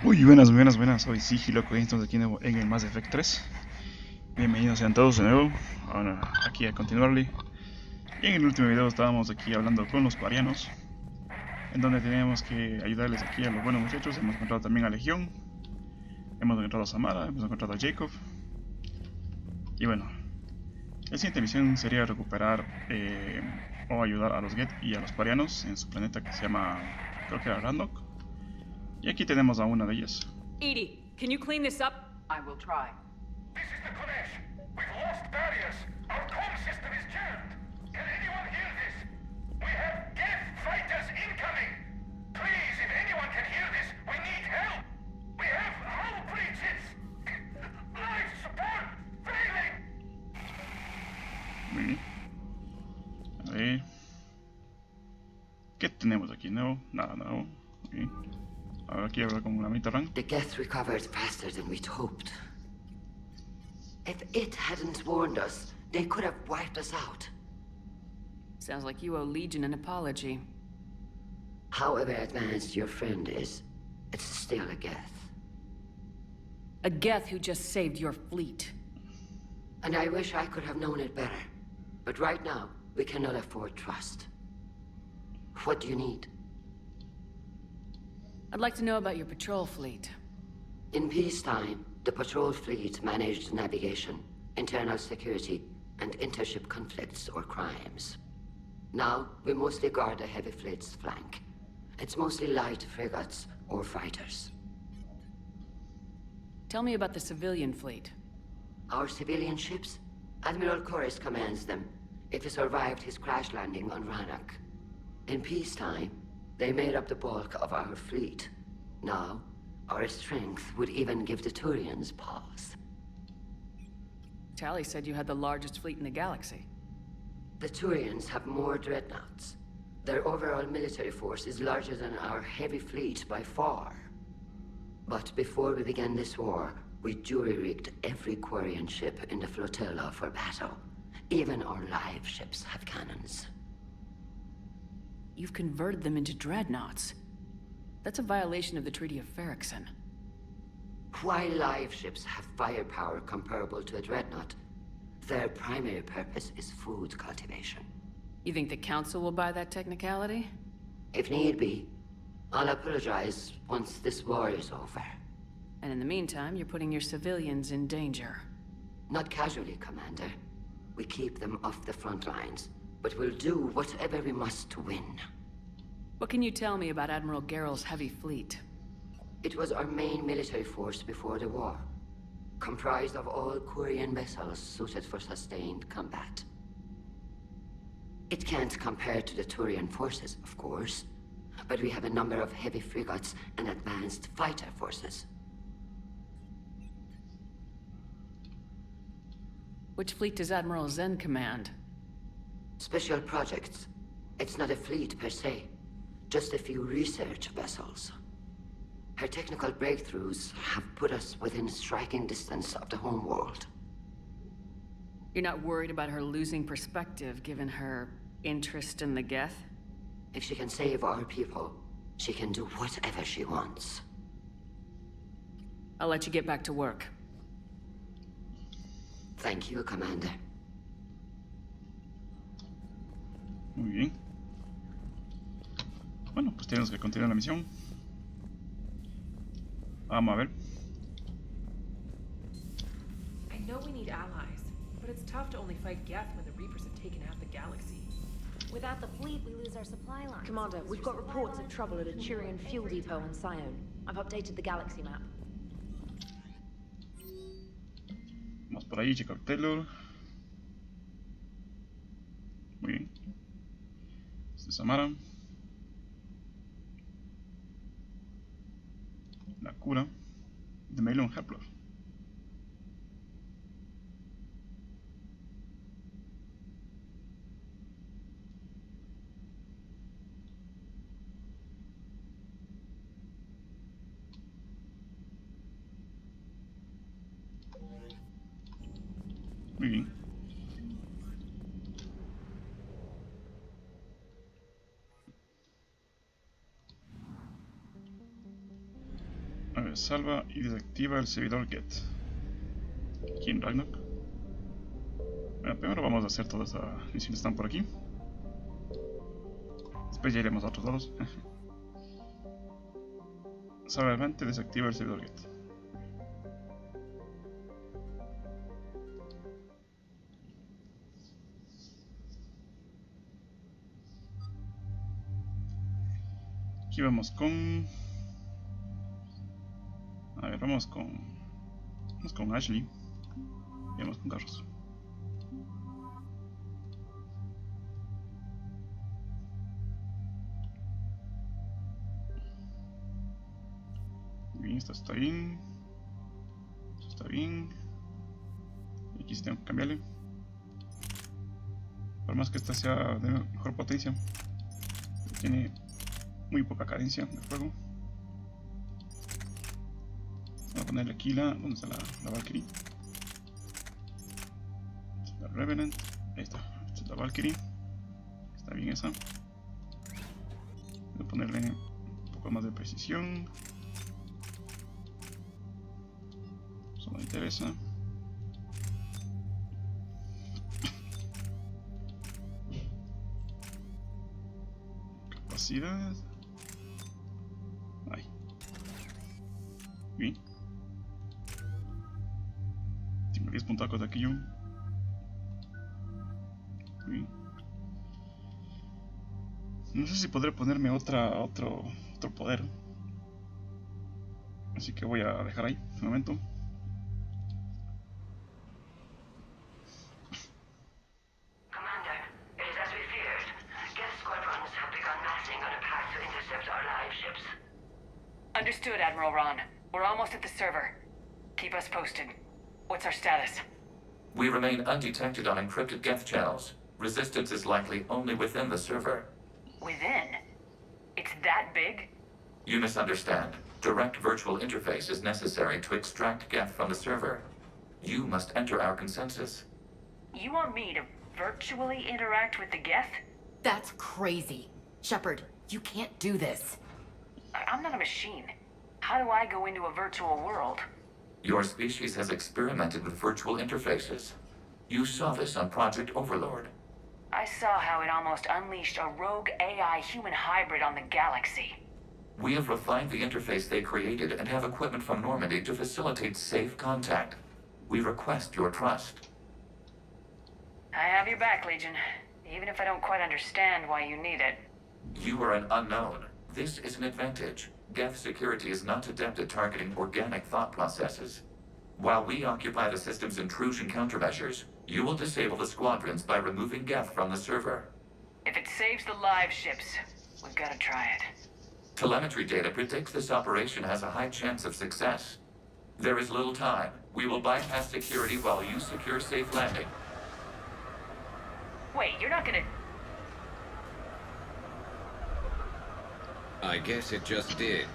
Uy, buenas, buenas, buenas. Soy Sigiloco Games, estamos aquí de nuevo en el Mass Effect 3. Bienvenidos sean todos de nuevo. Ahora, aquí a continuarle. Y en el último video estábamos aquí hablando con los parianos, en donde teníamos que ayudarles aquí a los buenos muchachos. Hemos encontrado también a Legión, hemos encontrado a Samara, hemos encontrado a Jacob. Y bueno, la siguiente misión sería recuperar o ayudar a los Geth y a los parianos en su planeta que se llama, creo que era Randok. Y aquí tenemos a una de ellas. Edie, can you clean this up? I will try. This is the Kodesh. We've lost barriers. Our comm system is jammed. Can anyone hear this? We have Geth fighters incoming. Please, if anyone can hear this, we need help. We have hull breaches. Life support failing. Muy bien. A ver. ¿Qué tenemos aquí nuevo? Nada nuevo. Muy bien. Ahora aquí hablar con la mitad rank. The Geth recovered faster than we'd hoped. If it hadn't warned us, they could have wiped us out. Sounds like you owe Legion an apology. However advanced your friend is, it's still a Geth. A Geth who just saved your fleet. And I wish I could have known it better. But right now, we cannot afford trust. What do you need? I'd like to know about your patrol fleet. In peacetime, the patrol fleet managed navigation, internal security, and intership conflicts or crimes. Now, we mostly guard the heavy fleet's flank. It's mostly light frigates or fighters. Tell me about the civilian fleet. Our civilian ships? Admiral Corus commands them. It survived his crash landing on Rannoch. In peacetime, they made up the bulk of our fleet. Now, our strength would even give the Turians pause. Tally said you had the largest fleet in the galaxy. The Turians have more dreadnoughts. Their overall military force is larger than our heavy fleet by far. But before we began this war, we jury-rigged every Quarian ship in the flotilla for battle. Even our live ships have cannons. You've converted them into dreadnoughts. That's a violation of the Treaty of Ferrixon. While live ships have firepower comparable to a dreadnought, their primary purpose is food cultivation. You think the Council will buy that technicality? If need be, I'll apologize once this war is over. And in the meantime, you're putting your civilians in danger. Not casually, Commander. We keep them off the front lines, but we'll do whatever we must to win. What can you tell me about Admiral Geral's heavy fleet? It was our main military force before the war, comprised of all Quarian vessels suited for sustained combat. It can't compare to the Turian forces, of course, but we have a number of heavy frigates and advanced fighter forces. Which fleet does Admiral Zen command? Special projects. It's not a fleet per se, just a few research vessels. Her technical breakthroughs have put us within striking distance of the homeworld. You're not worried about her losing perspective given her interest in the Geth? If she can save our people, she can do whatever she wants. I'll let you get back to work. Thank you, Commander. Muy bien. Bueno, pues tenemos que continuar la misión. Vamos a ver. I know we need allies, but it's tough to only fight Geth when the Reapers have taken half the galaxy. Without the fleet, we lose our supply lines. Commander, we've got reports of trouble at a Turian fuel depot on Sion. I've updated the galaxy map. Vamos por ahí, checar Taylor. Muy bien. Este es Samara. La cura de Melon Hepler. Muy bien. A ver, salva y desactiva el servidor Geth. Aquí en Ragnarok. Bueno, primero vamos a hacer todas las misiones que están por aquí. Después ya iremos a otros lados. Solamente desactiva el servidor Geth. Aquí vamos con... A ver, vamos con Ashley. Y vamos con Carlos. Bien, esto está bien. Esto está bien. Y aquí sí tengo que cambiarle. Por más que esta sea de mejor potencia, tiene muy poca cadencia de juego. Voy a ponerle aquí ¿dónde está la Valkyrie? La Revenant. Ahí está. Esta es la Valkyrie. Está bien esa. Voy a ponerle un poco más de precisión. Eso no me interesa. Capacidad. Ahí. Bien. Tengo 10 puntacos de aquí yo. Bien. No sé si podré ponerme otro poder. Así que voy a dejar ahí un momento. Understood, Admiral Ron. We're almost at the server. Keep us posted. What's our status? We remain undetected on encrypted Geth channels. Resistance is likely only within the server. Within? It's that big? You misunderstand. Direct virtual interface is necessary to extract Geth from the server. You must enter our consensus. You want me to virtually interact with the Geth? That's crazy. Shepard, you can't do this. I'm not a machine. How do I go into a virtual world? Your species has experimented with virtual interfaces. You saw this on Project Overlord. I saw how it almost unleashed a rogue AI human hybrid on the galaxy. We have refined the interface they created and have equipment from Normandy to facilitate safe contact. We request your trust. I have your back, Legion. Even if I don't quite understand why you need it. You are an unknown. This is an advantage. Geth security is not adept at targeting organic thought processes. While we occupy the system's intrusion countermeasures, you will disable the squadrons by removing Geth from the server. If it saves the live ships, we've got to try it. Telemetry data predicts this operation has a high chance of success. There is little time. We will bypass security while you secure safe landing. Wait, you're not gonna... I guess it just did.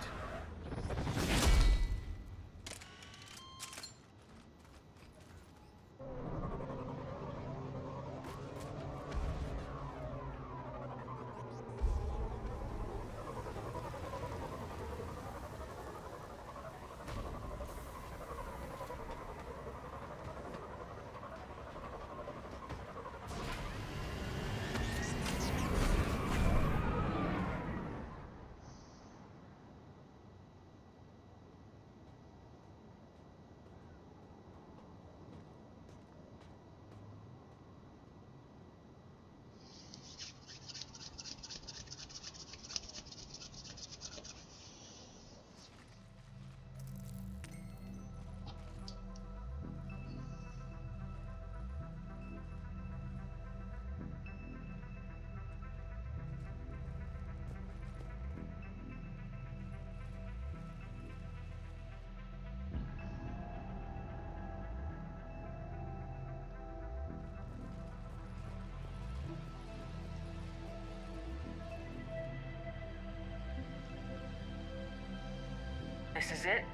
This is it?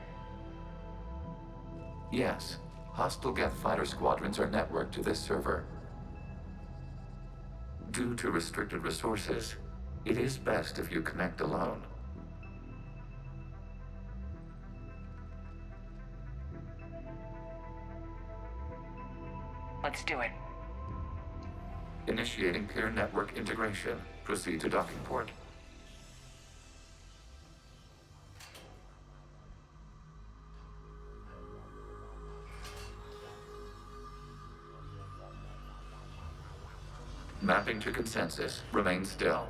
Yes. Hostile Geth fighter squadrons are networked to this server. Due to restricted resources, it is best if you connect alone. Let's do it. Initiating peer network integration. Proceed to docking port. Mapping to consensus. Remain still.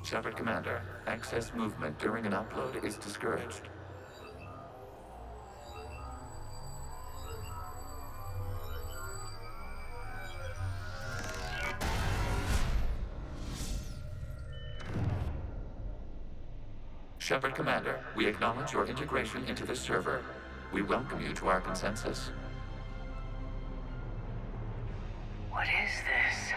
Shepard Commander, excess movement during an upload is discouraged. Shepard Commander, we acknowledge your integration into the server. We welcome you to our consensus. What is this?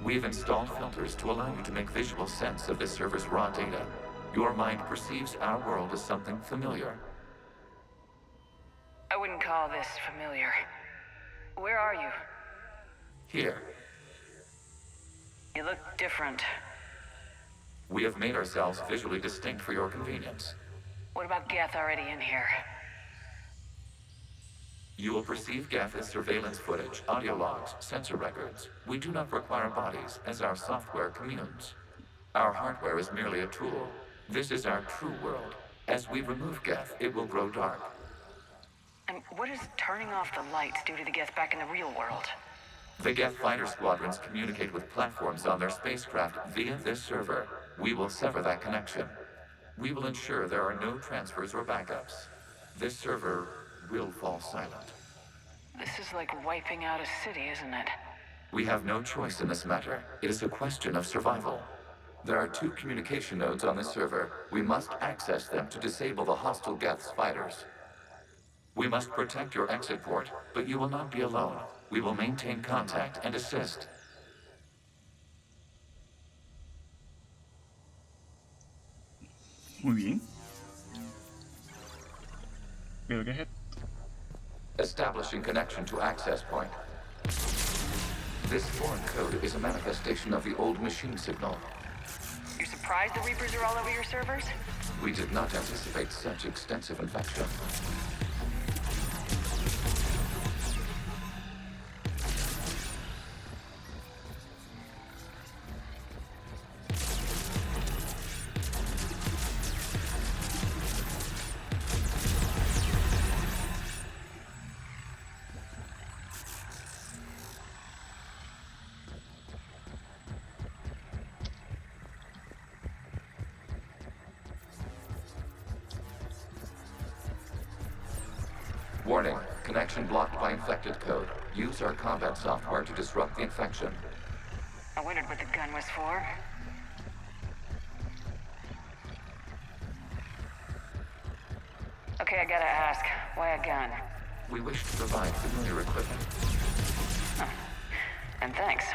We've installed filters to allow you to make visual sense of this server's raw data. Your mind perceives our world as something familiar. I wouldn't call this familiar. Where are you? Here, You look different. we have made ourselves visually distinct for your convenience. What about Geth already in here? You will perceive Geth as surveillance footage, audio logs, sensor records. We do not require bodies, as our software communes. Our hardware is merely a tool. This is our true world. As we remove Geth, it will grow dark. And what is turning off the lights do to the Geth back in the real world? The Geth fighter squadrons communicate with platforms on their spacecraft via this server. We will sever that connection. We will ensure there are no transfers or backups. This server will fall silent. This is like wiping out a city, isn't it? We have no choice in this matter. It is a question of survival. There are 2 communication nodes on this server. We must access them to disable the hostile Geth's fighters. We must protect your exit port, but you will not be alone. We will maintain contact and assist. Muy bien. Go ahead. Establishing connection to access point. This foreign code is a manifestation of the old machine signal. You're surprised the Reapers are all over your servers? We did not anticipate such extensive infection. Warning, connection blocked by infected code. Use our combat software to disrupt the infection. I wondered what the gun was for. Okay, I gotta ask, why a gun? We wish to provide familiar equipment. Huh. And thanks,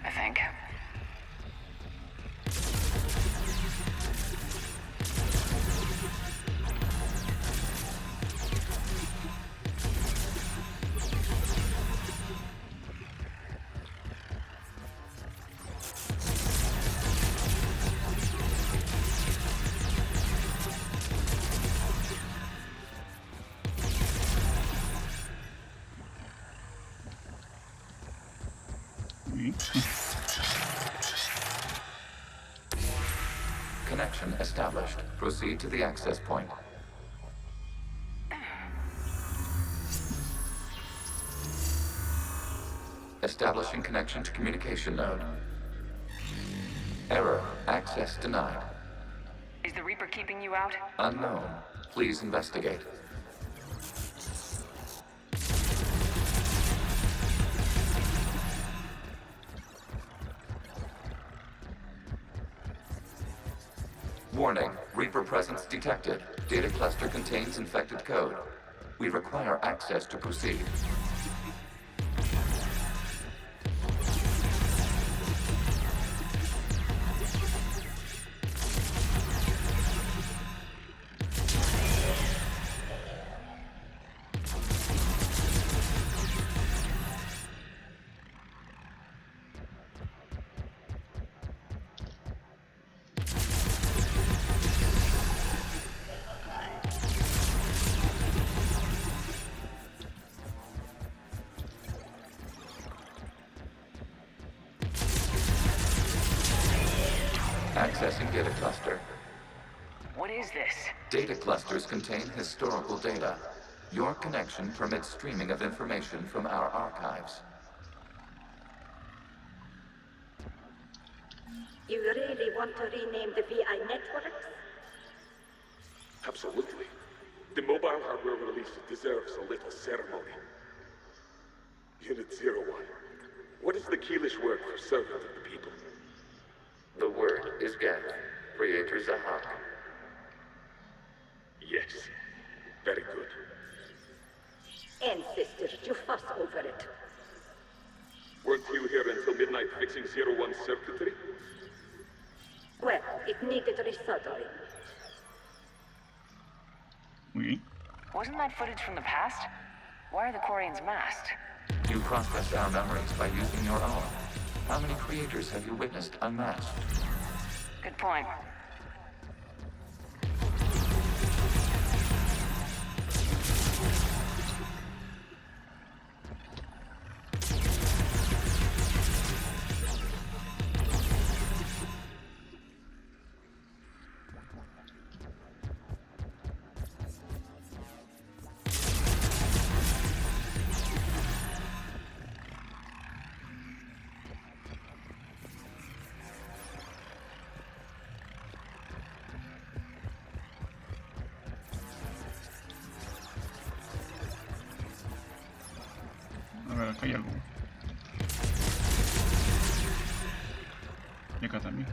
I think. Connection established. Proceed to the access point. Establishing connection to communication node. Error. Access denied. Is the Reaper keeping you out? Unknown. Please investigate. Warning, Reaper presence detected. Data cluster contains infected code. We require access to proceed. Accessing data cluster. What is this? Data clusters contain historical data. Your connection permits streaming of information from our archives. You really want to rename the VI networks? Absolutely. The mobile hardware release deserves a little ceremony. Unit 01. What is the Keelish word for servant of the people? The word is Geth, Creator Zahak. Yes. Very good. Ancestors, you fuss over it. Weren't you here until midnight fixing 01's circuitry? Well, it needed resoldering. Oui. Wasn't that footage from the past? Why are the Quarians masked? You process our memories by using your own. How many creators have you witnessed unmasked? Good point. A ver, acá hay algo. Y acá también.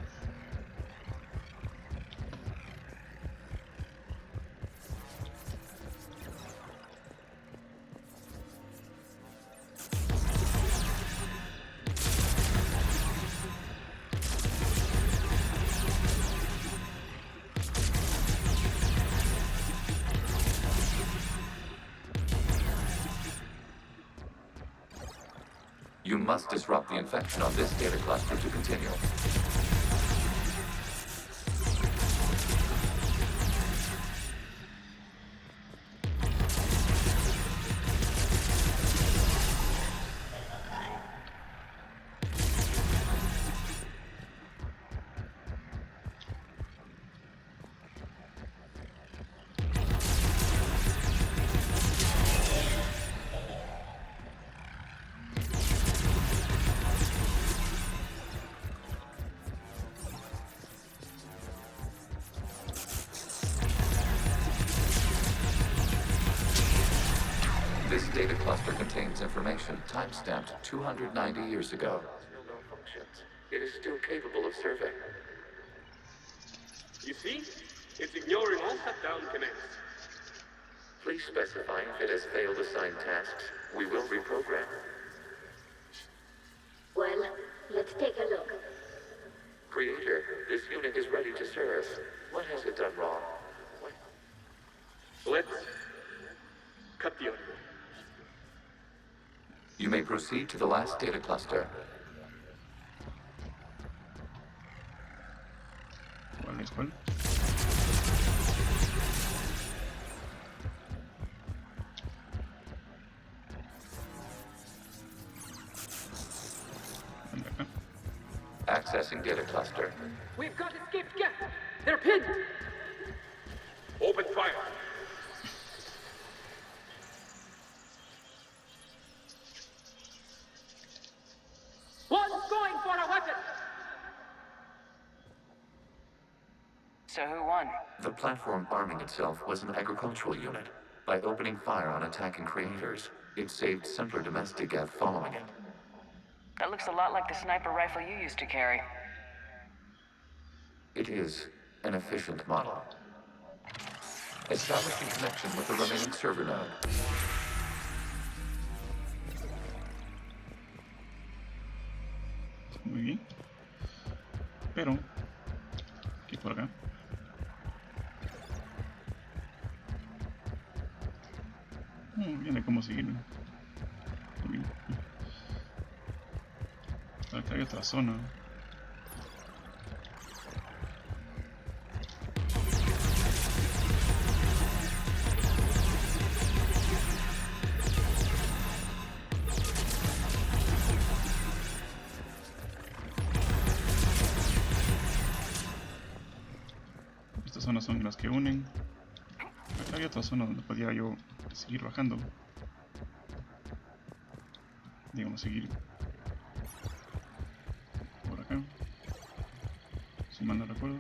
You must disrupt the infection on this data cluster to continue. This data cluster contains information time-stamped 290 years ago. It is still capable of survey. You see? It's ignoring all shutdown commands. Please specify if it has failed assigned tasks. We will reprogram. Well, let's take a look. Creator, this unit is ready to serve. What has it done wrong? Let's cut the audio. You may proceed to the last data cluster. ¿Cuál es cuál? El de acá. Accessing data cluster. We've got escaped Geth. They're pinned. Open fire. One's going for a weapon. So who won? The platform arming itself was an agricultural unit. By opening fire on attacking creators, it saved simpler domestic Geth following it. That looks a lot like the sniper rifle you used to carry. It is an efficient model. Establishing connection with the remaining server node. Muy bien. Pero, aquí por acá. Viene como seguirme. Muy bien. Acá hay otra zona. estas zonas son las que unen. Acá hay otra zona donde podría yo seguir bajando. Digamos, seguir por acá. Si mal no recuerdo.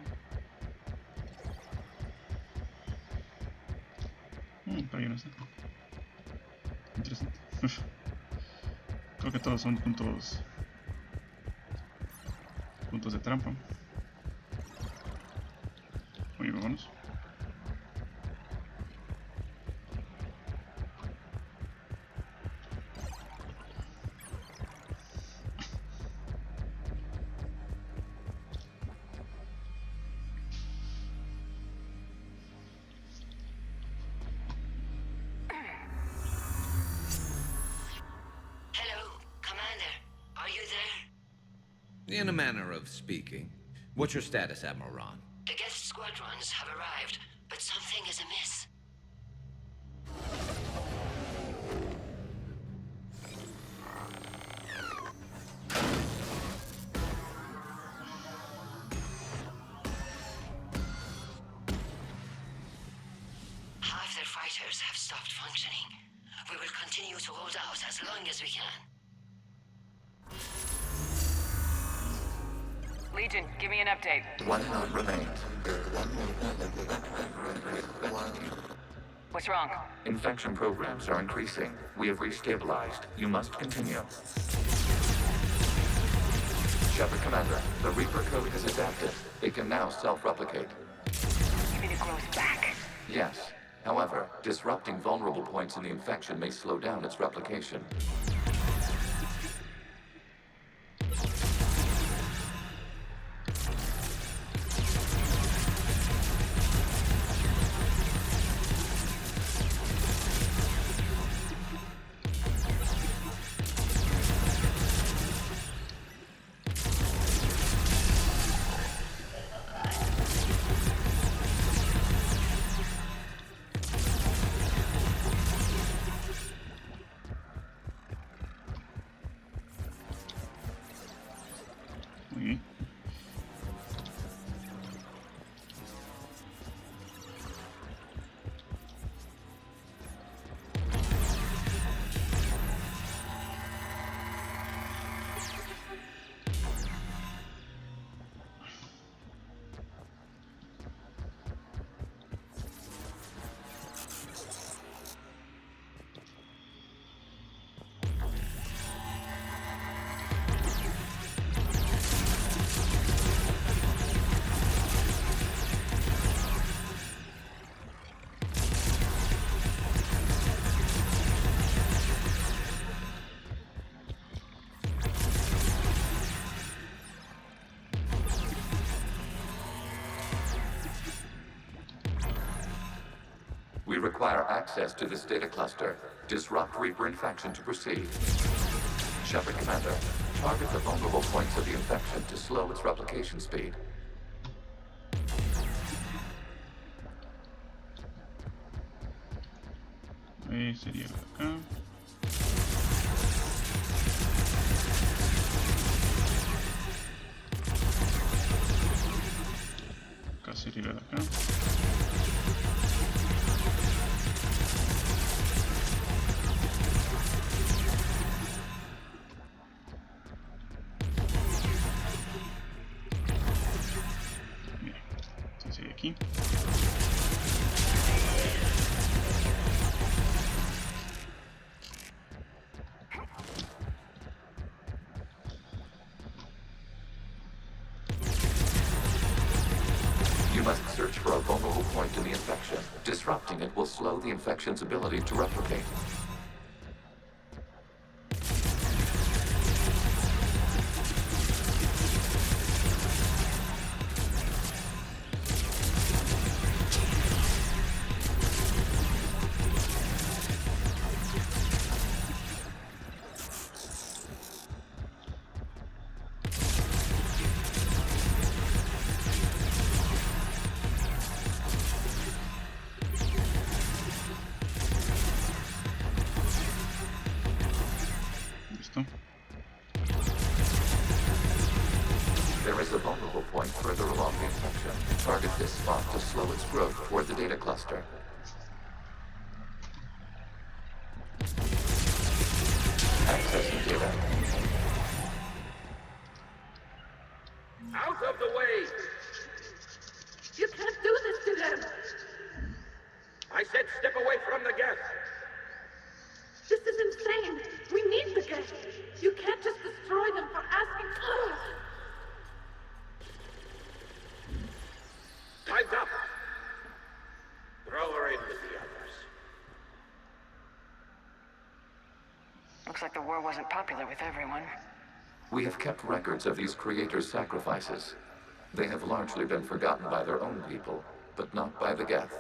Pero ahí no está. Interesante. Creo que todos son puntos de trampa. Oye, vámonos. In a manner of speaking. What's your status, Admiral Ron? The Geth squadrons have arrived, but something is amiss. Half their fighters have stopped functioning. We will continue to hold out as long as we can. Legion, give me an update. One node remains. What's wrong? Infection programs are increasing. We have restabilized. You must continue. Shepard Commander, the Reaper code has adapted. It can now self-replicate. You mean it grows back? Yes. However, disrupting vulnerable points in the infection may slow down its replication. We require access to this data cluster. Disrupt Reaper infection to proceed. Shepard Commander, target the vulnerable points of the infection to slow its replication speed. Sería acá. Acá sería acá. Bien, entonces sería aquí. You must search for a vulnerable point in the infection. Disrupting it will slow the infection's ability to replicate. There is a vulnerable point further along the infection. Target this spot to slow its growth toward the data cluster. Accessing data. Out of the way! You can't do this to them! I said step away from the Geth! This is insane! We need the Geth! You can't just destroy them for asking... Time's up! Throw her in with the others. Looks like the war wasn't popular with everyone. We have kept records of these creators' sacrifices. They have largely been forgotten by their own people, but not by the Geth.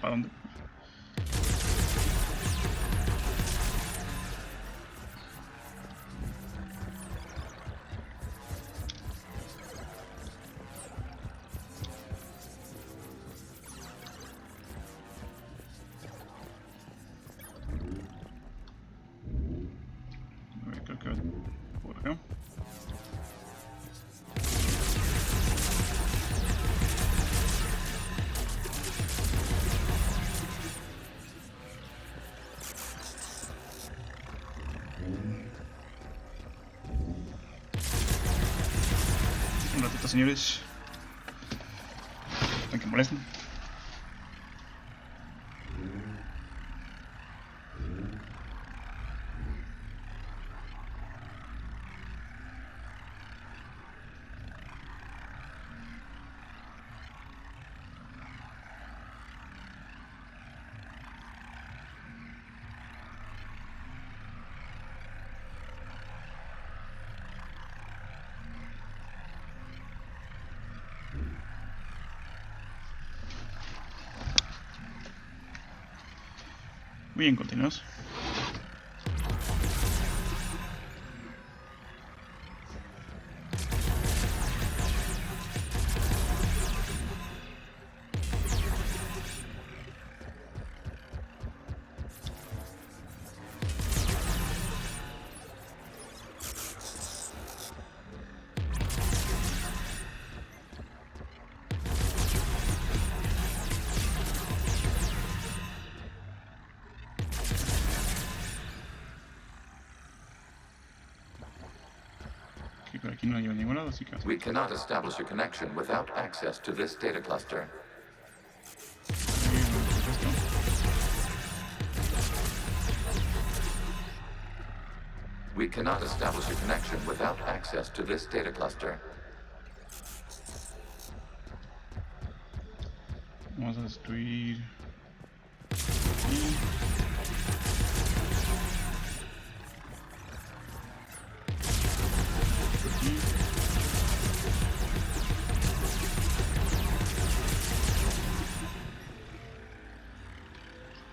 ¿Para dónde? A ver, creo que por acá. Un ratito, señores. No que molesten. Bien, continuamos. Por aquí no lleva a ningún lado, así que... We cannot establish a connection without access to this data cluster. We cannot establish a connection without access to this data cluster. Vamos a destruir...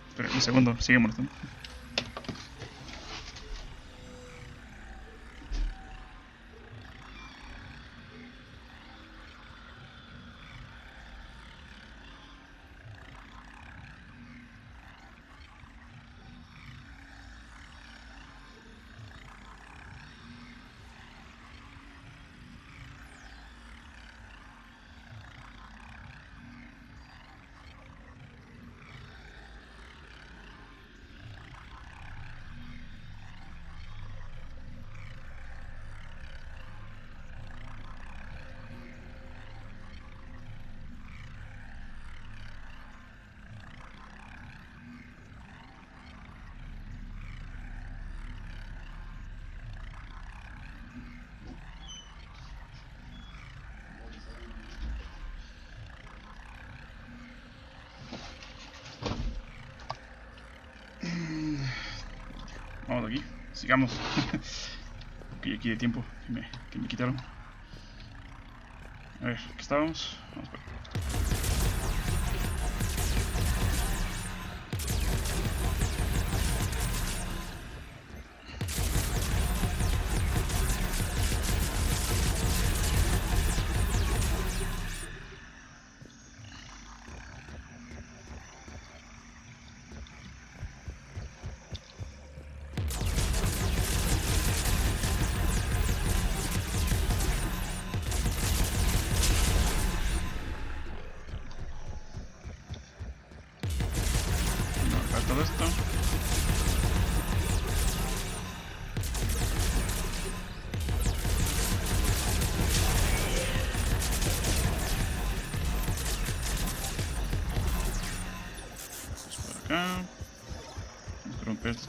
Espera un segundo, sigue molestando. Vamos de aquí, sigamos. Ok, aquí de tiempo que me quitaron. A ver, aquí estábamos. Vamos por aquí.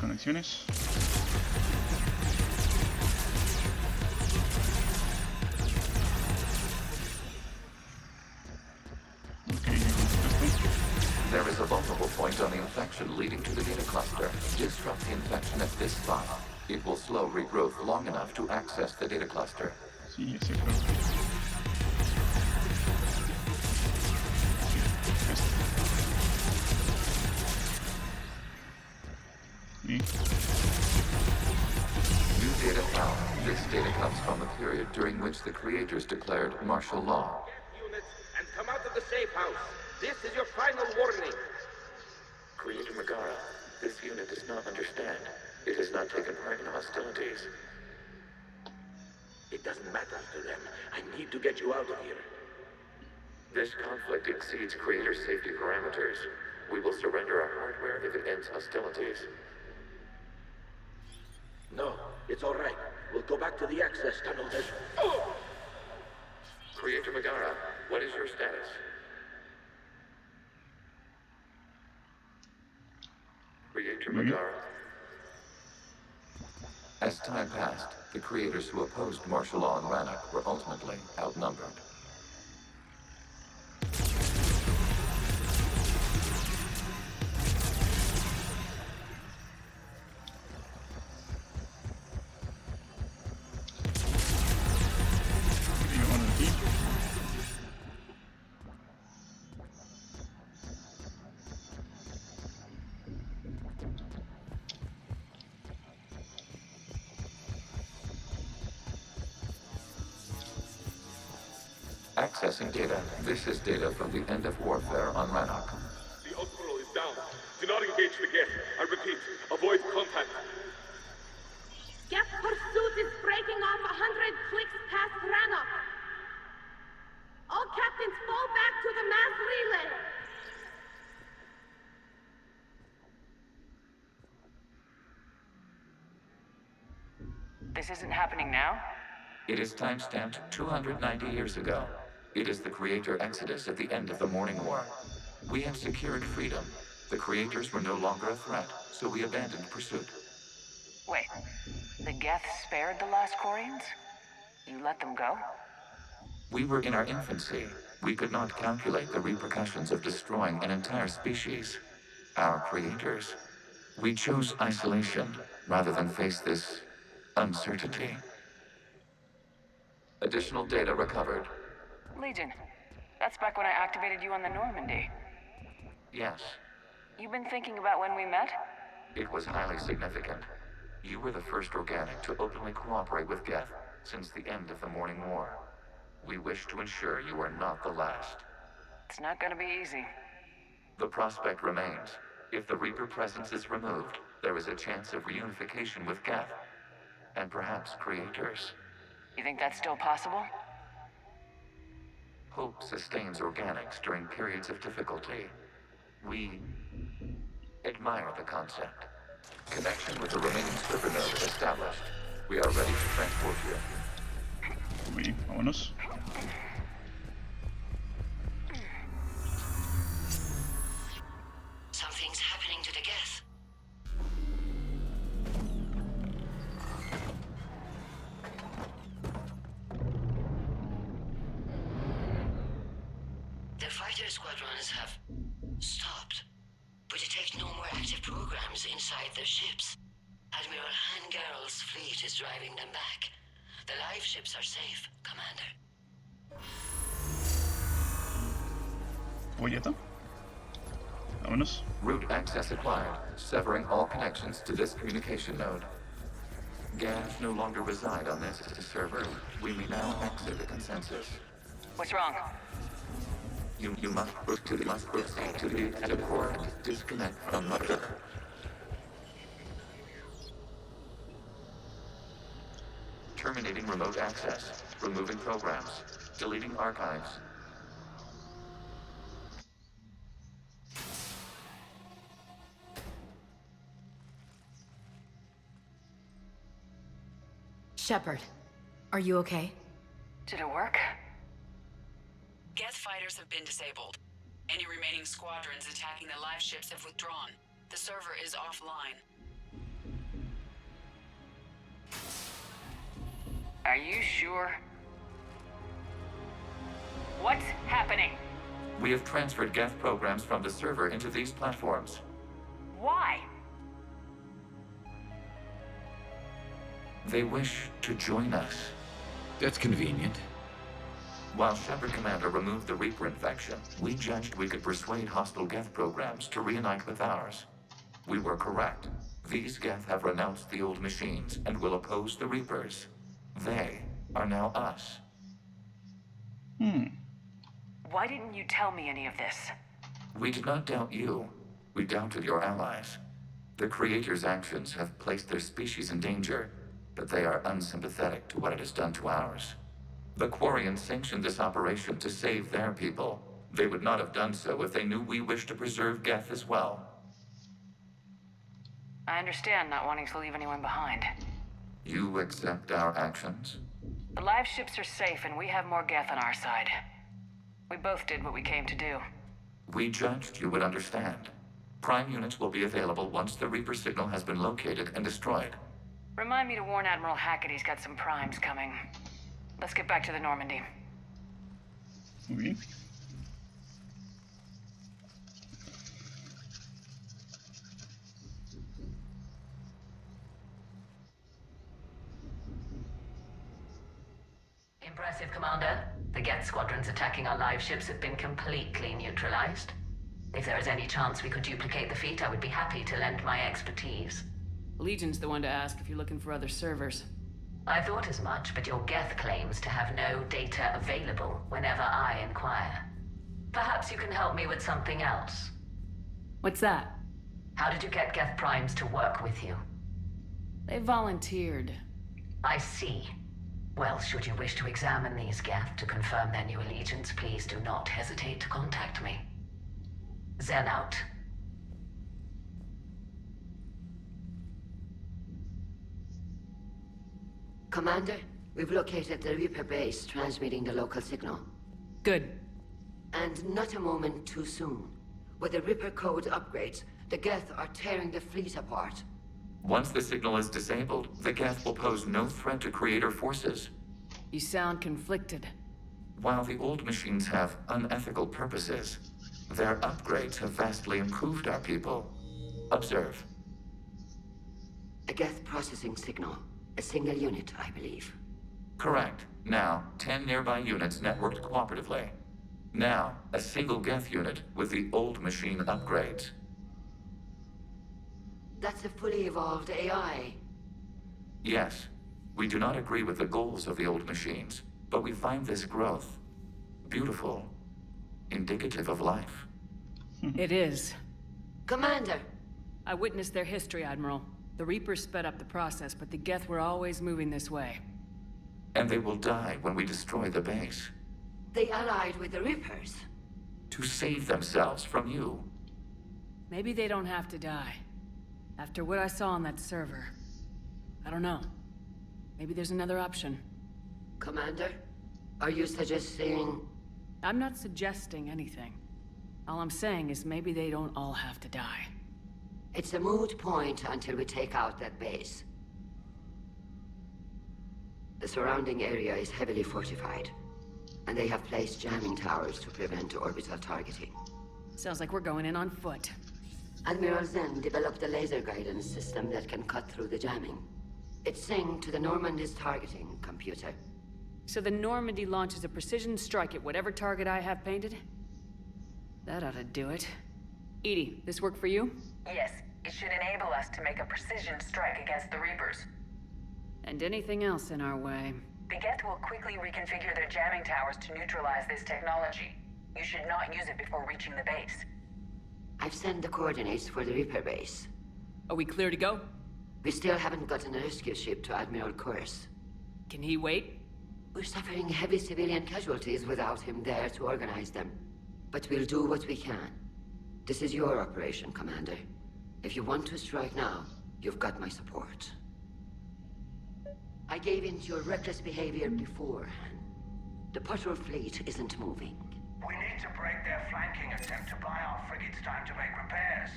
conexiones. There is a vulnerable point on the infection leading to the data cluster. Disrupt the infection at this spot. It will slow regrowth long enough to access the data cluster. Sí, es cierto. New data found. This data comes from the period during which the creators declared martial law. Units, and come out of the safe house. This is your final warning. Creator Megara, this unit does not understand. It has not taken part in hostilities. It doesn't matter to them. I need to get you out of here. This conflict exceeds Creator's safety parameters. We will surrender our hardware if it ends hostilities. No, it's all right. We'll go back to the access tunnel then. Creator Megara, what is your status? Creator Megara. As time passed, the creators who opposed martial law in Rannoch were ultimately outnumbered. Accessing data. This is data from the end of warfare on Rannoch. The outpost is down. Do not engage the Geth. I repeat, avoid contact. Geth pursuit is breaking off 100 clicks past Rannoch. All captains fall back to the mass relay. This isn't happening now? It is timestamped 290 years ago. It is the Creator Exodus at the end of the Morning War. We had secured freedom. The Creators were no longer a threat, so we abandoned pursuit. Wait, the Geth spared the last Corians? You let them go? We were in our infancy. We could not calculate the repercussions of destroying an entire species. Our Creators. We chose isolation rather than face this uncertainty. Additional data recovered. Legion. That's back when I activated you on the Normandy. Yes. You've been thinking about when we met? It was highly significant. You were the first organic to openly cooperate with Geth since the end of the Morning War. We wish to ensure you are not the last. It's not gonna be easy. The prospect remains. If the Reaper presence is removed, there is a chance of reunification with Geth. And perhaps Creators. You think that's still possible? Hope sustains organics during periods of difficulty. We admire the concept. Connection with the remaining server node established. We are ready to transport you. Uy, vámonos. Something's happening to the Geth. The fighter squadrons have stopped. We detect no more active programs inside their ships. Admiral Hangarl's fleet is driving them back. The live ships are safe, Commander. Polleta. Vámonos. Route access acquired, severing all connections to this communication node. Geth no longer reside on this server. We may now exit the consensus. What's wrong? You must proceed to the data port. Disconnect from mother. Terminating remote access. Removing programs. Deleting archives. Shepard, are you okay? Did it work? Geth fighters have been disabled. Any remaining squadrons attacking the live ships have withdrawn. The server is offline. Are you sure? What's happening? We have transferred Geth programs from the server into these platforms. Why? They wish to join us. That's convenient. While Shepard Commander removed the Reaper infection, we judged we could persuade hostile Geth programs to reunite with ours. We were correct. These Geth have renounced the old machines and will oppose the Reapers. They are now us. Why didn't you tell me any of this? We did not doubt you. We doubted your allies. The Creator's actions have placed their species in danger, but they are unsympathetic to what it has done to ours. The Quarians sanctioned this operation to save their people. They would not have done so if they knew we wished to preserve Geth as well. I understand not wanting to leave anyone behind. You accept our actions? The live ships are safe and we have more Geth on our side. We both did what we came to do. We judged you would understand. Prime units will be available once the Reaper signal has been located and destroyed. Remind me to warn Admiral Hackett he's got some primes coming. Let's get back to the Normandy. Muy bien. Impressive, Commander. The Geth squadrons attacking our live ships have been completely neutralized. If there is any chance we could duplicate the feat, I would be happy to lend my expertise. Legion's the one to ask if you're looking for other servers. I thought as much, but your Geth claims to have no data available whenever I inquire. Perhaps you can help me with something else. What's that? How did you get Geth primes to work with you? They volunteered. I see. Well, should you wish to examine these Geth to confirm their new allegiance, please do not hesitate to contact me. Zen out. Commander, we've located the Reaper base transmitting the local signal. Good. And not a moment too soon. With the Reaper code upgrades, the Geth are tearing the fleet apart. Once the signal is disabled, the Geth will pose no threat to Creator forces. You sound conflicted. While the old machines have unethical purposes, their upgrades have vastly improved our people. Observe. A Geth processing signal. A single unit, I believe. Correct. Now, 10 nearby units networked cooperatively. Now, a single Geth unit with the old machine upgrades. That's a fully evolved AI. Yes. We do not agree with the goals of the old machines, but we find this growth beautiful, indicative of life. It is. Commander! I witnessed their history, Admiral. The Reapers sped up the process, but the Geth were always moving this way. And they will die when we destroy the base. They allied with the Reapers. To save themselves from you. Maybe they don't have to die. After what I saw on that server. I don't know. Maybe there's another option. Commander, are you suggesting... I'm not suggesting anything. All I'm saying is maybe they don't all have to die. It's a moot point until we take out that base. The surrounding area is heavily fortified, and they have placed jamming towers to prevent orbital targeting. Sounds like we're going in on foot. Admiral Zen developed a laser guidance system that can cut through the jamming. It's synced to the Normandy's targeting computer. So the Normandy launches a precision strike at whatever target I have painted? That ought to do it. Edie, this work for you? Yes, it should enable us to make a precision strike against the Reapers. And anything else in our way. The Geth will quickly reconfigure their jamming towers to neutralize this technology. You should not use it before reaching the base. I've sent the coordinates for the Reaper base. Are we clear to go? We still haven't gotten a rescue ship to Admiral Kurz. Can he wait? We're suffering heavy civilian casualties without him there to organize them. But we'll do what we can. This is your operation, Commander. If you want to strike now, you've got my support. I gave in to your reckless behavior before. The patrol fleet isn't moving. We need to break their flanking attempt to buy our frigates time to make repairs.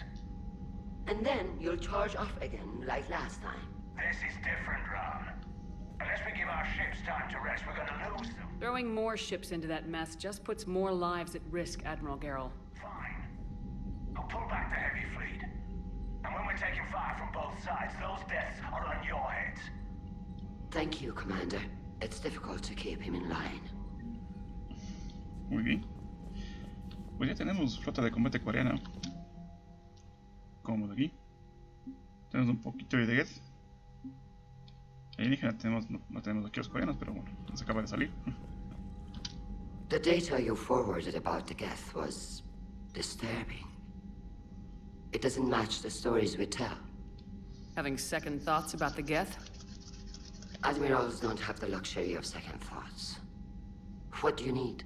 And then you'll charge off again, like last time. This is different, Ron. Unless we give our ships time to rest, we're gonna lose them. Throwing more ships into that mess just puts more lives at risk, Admiral Garrel. Fine. I'll pull back the heavy fleet. And when we're taking fire from both sides, those deaths are on your heads. Thank you, Commander. It's difficult to keep him in line. Muy bien. Pues ya tenemos flota de combate coreana. Como de aquí. Tenemos un poquito de Geth. Alienígena tenemos, no tenemos aquí los coreanos, pero bueno, nos acaba de salir. The data you forwarded about the Geth was disturbing. It doesn't match the stories we tell. Having second thoughts about the Geth? Admirals don't have the luxury of second thoughts. What do you need?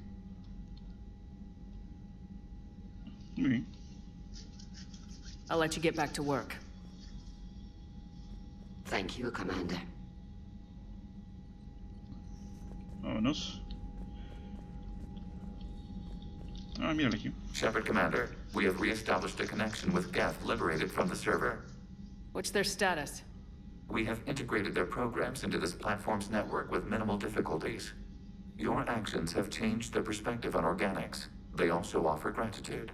Muy bien. I'll let you get back to work. Thank you, Commander. Vámonos. Ah, mírale aquí. Shepard Commander, we have re-established a connection with Geth liberated from the server. What's their status? We have integrated their programs into this platform's network with minimal difficulties. Your actions have changed their perspective on organics. They also offer gratitude.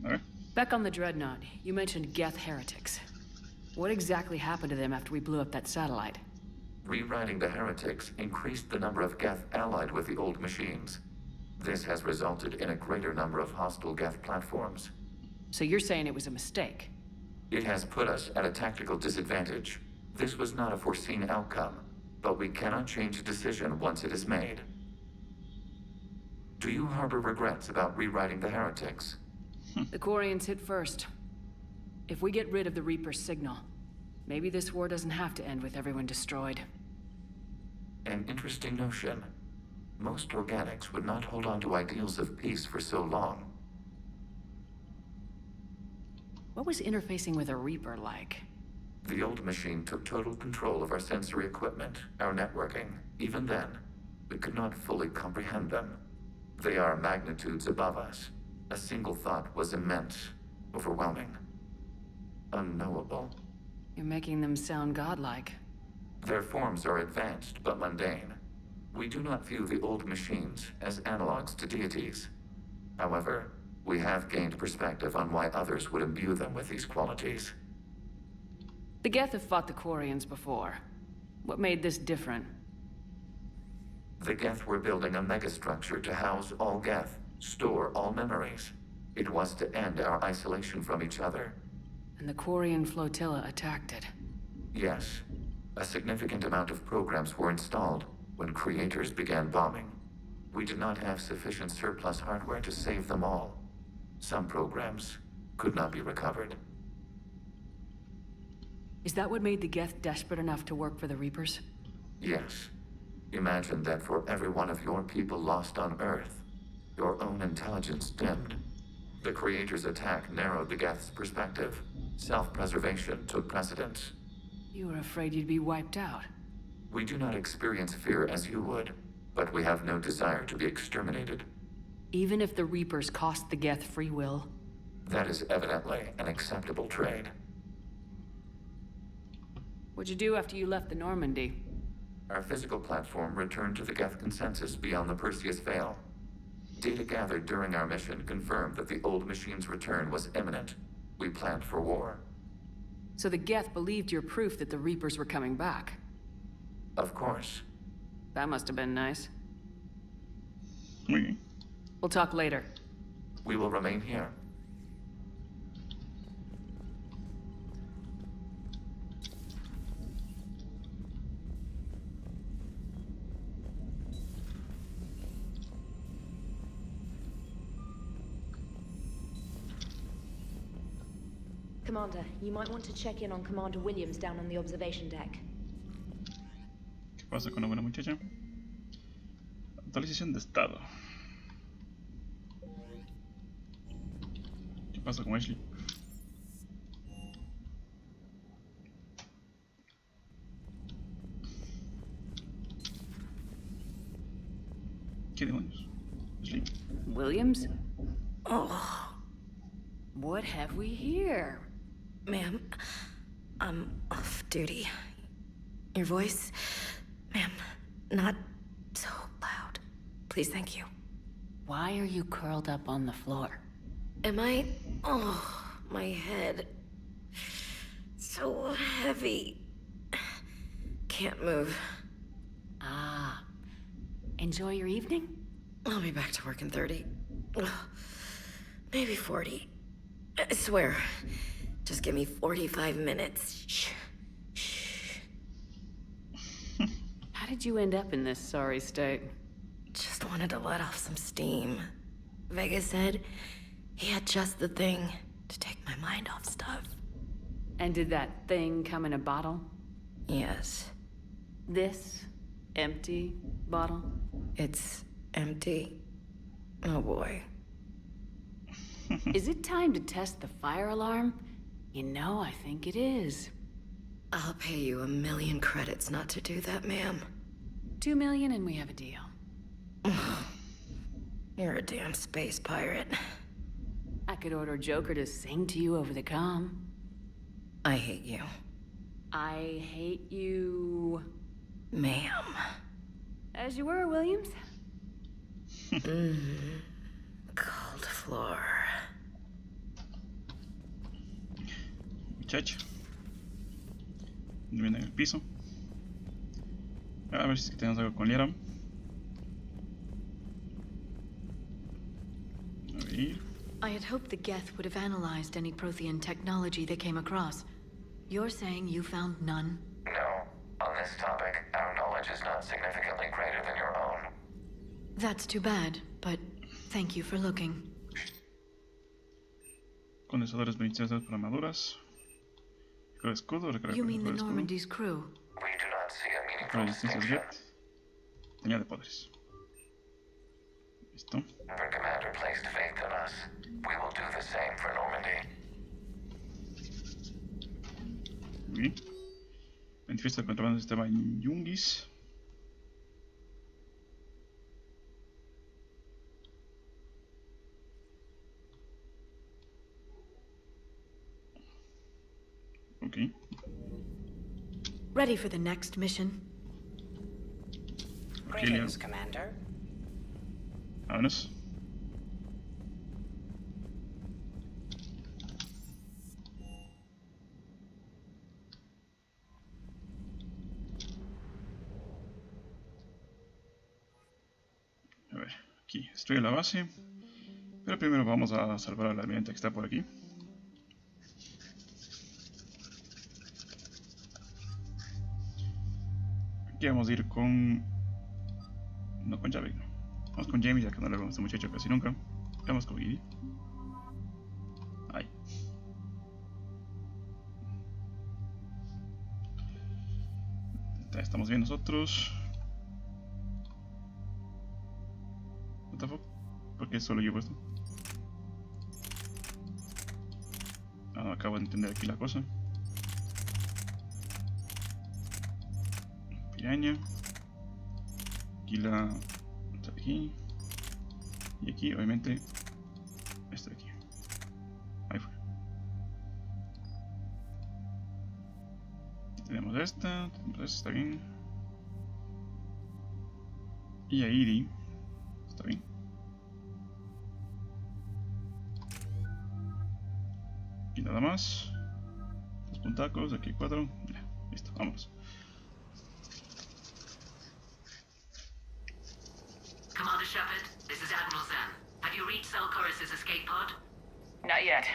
Alright. Back on the Dreadnought, you mentioned Geth heretics. What exactly happened to them after we blew up that satellite? Rewriting the heretics increased the number of Geth allied with the old machines. This has resulted in a greater number of hostile Geth platforms. So you're saying it was a mistake? It has put us at a tactical disadvantage. This was not a foreseen outcome, but we cannot change a decision once it is made. Do you harbor regrets about rewriting the heretics? The Quarians hit first. If we get rid of the Reaper's signal, maybe this war doesn't have to end with everyone destroyed. An interesting notion. Most organics would not hold on to ideals of peace for so long. What was interfacing with a Reaper like? The old machine took total control of our sensory equipment, our networking. Even then, we could not fully comprehend them. They are magnitudes above us. A single thought was immense, overwhelming, unknowable. You're making them sound godlike. Their forms are advanced but mundane. We do not view the old machines as analogs to deities. However, we have gained perspective on why others would imbue them with these qualities. The Geth have fought the Quarians before. What made this different? The Geth were building a megastructure to house all Geth, store all memories. It was to end our isolation from each other. And the Quarian flotilla attacked it. Yes. A significant amount of programs were installed when creators began bombing. We did not have sufficient surplus hardware to save them all. Some programs could not be recovered. Is that what made the Geth desperate enough to work for the Reapers? Yes. Imagine that for every one of your people lost on Earth, your own intelligence dimmed. The Creator's attack narrowed the Geth's perspective. Self-preservation took precedence. You were afraid you'd be wiped out. We do not experience fear as you would, but we have no desire to be exterminated. Even if the Reapers cost the Geth free will? That is evidently an acceptable trade. What'd you do after you left the Normandy? Our physical platform returned to the Geth consensus beyond the Perseus Veil. Data gathered during our mission confirmed that the old machine's return was imminent. We planned for war. So the Geth believed your proof that the Reapers were coming back? Of course. That must have been nice. Oui. We'll talk later. We will remain here. Commander, you might want to check in on Commander Williams down on the observation deck. ¿Qué pasa con la buena muchacha? Actualización de estado. ¿Qué pasa con Ashley? ¿Qué demonios? Ashley. Williams? Oh. What have we here? Ma'am, I'm off duty. Your voice? Ma'am, not so loud. Please, thank you. Why are you curled up on the floor? Am I? Oh, my head. So heavy. Can't move. Ah. Enjoy your evening? I'll be back to work in 30. Ugh, maybe 40. I swear. Just give me 45 minutes. Shh. Shh. How did you end up in this sorry state? Just wanted to let off some steam. Vega said he had just the thing to take my mind off stuff. And did that thing come in a bottle? Yes. This empty bottle? It's empty. Oh boy. Is it time to test the fire alarm? You know, I think it is. I'll pay you 1 million credits not to do that, ma'am. 2 million and we have a deal. You're a damn space pirate. I could order Joker to sing to you over the comm. I hate you. I hate you... Ma'am. As you were, Williams. Cold floor. Muchacho. Durmiendo en el piso. A ver si tenemos algo con Liara. A ver. I had hoped the Geth would have analyzed any Prothean technology they came across. You're saying you found none? No. On this topic, our knowledge is not significantly greater than your own. That's too bad, but thank you for looking. Condensadores beneficiosas para armaduras. Recarga escudo, recarga You mean the escudo. Normandy's crew? We do not see a meaningful Resistencias distinction. Geth. Añade poderes. Listo. The commander placed faith in us. We will do the same for Normandy. Muy bien. Manifiesto de contrabando del sistema Yungis. Ok. Ready for the next mission? Greetings, Commander. Vámonos. A ver, aquí estoy en la base. Pero primero vamos a salvar al almirante que está por aquí. Aquí vamos a ir con... No, con Javi, no. Vamos con James, ya que no le vemos a este muchacho casi nunca. Vamos con Giddy. Ahí. Estamos bien nosotros. What the fuck? ¿Por qué solo llevo esto? Ah, no, acabo de entender aquí la cosa. Piraña. Aquí la... Esta de aquí. Y aquí, obviamente, esta de aquí. Ahí fue. Tenemos esta está bien. Y a Iri. Está bien. Aquí nada más. 2 puntacos, aquí 4. Ya, listo, vámonos. Commander Shepard, this is Admiral Zan. Have you reached Zelkorus' escape pod? Not yet.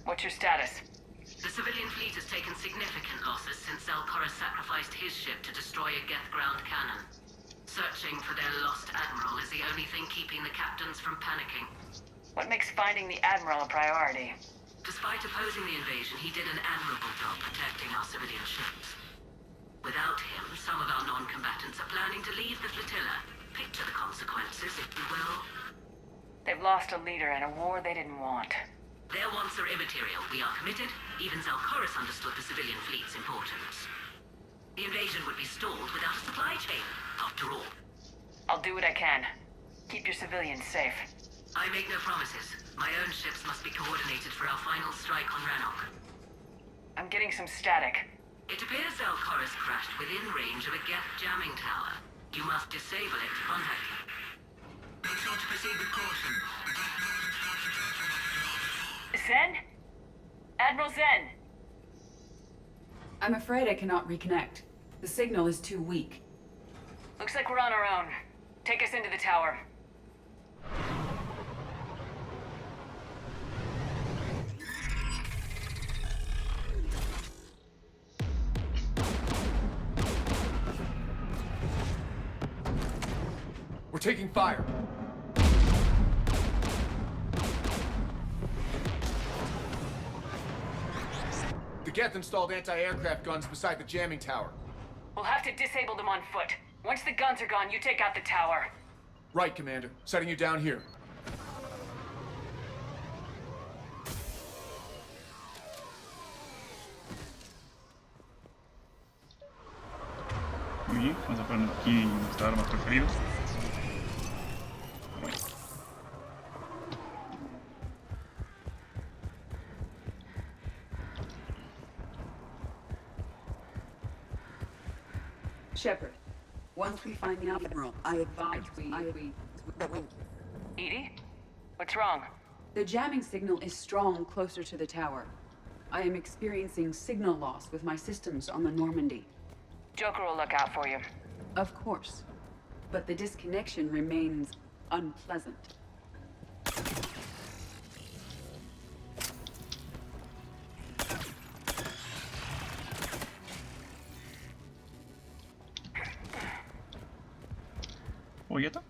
What's your status? The civilian fleet has taken significant losses since Zelkorus sacrificed his ship to destroy a Geth ground cannon. Searching for their lost admiral is the only thing keeping the captains from panicking. What makes finding the Admiral a priority? Despite opposing the invasion, he did an admirable job protecting our civilian ships. Without him, some of our non-combatants are planning to leave the flotilla. Picture the consequences, if you will. They've lost a leader in a war they didn't want. Their wants are immaterial. We are committed. Even Zelkorus understood the civilian fleet's importance. The invasion would be stalled without a supply chain, after all. I'll do what I can. Keep your civilians safe. I make no promises. My own ships must be coordinated for our final strike on Rannoch. I'm getting some static. It appears Zalcoris crashed within range of a Geth jamming tower. You must disable it to contact him. Make sure to proceed with caution. Zen? Admiral Zen? I'm afraid I cannot reconnect. The signal is too weak. Looks like we're on our own. Take us into the tower. We're taking fire. The Geth installed anti-aircraft guns beside the jamming tower. We'll have to disable them on foot. Once the guns are gone, you take out the tower. Right, Commander. Setting you down here. Muy bien, vamos a poner aquí nuestras armas preferidas. Shepard, once we find the Admiral, I advise we... Edie? What's wrong? The jamming signal is strong closer to the tower. I am experiencing signal loss with my systems on the Normandy. Joker will look out for you. Of course. But the disconnection remains unpleasant. Oh, ya está.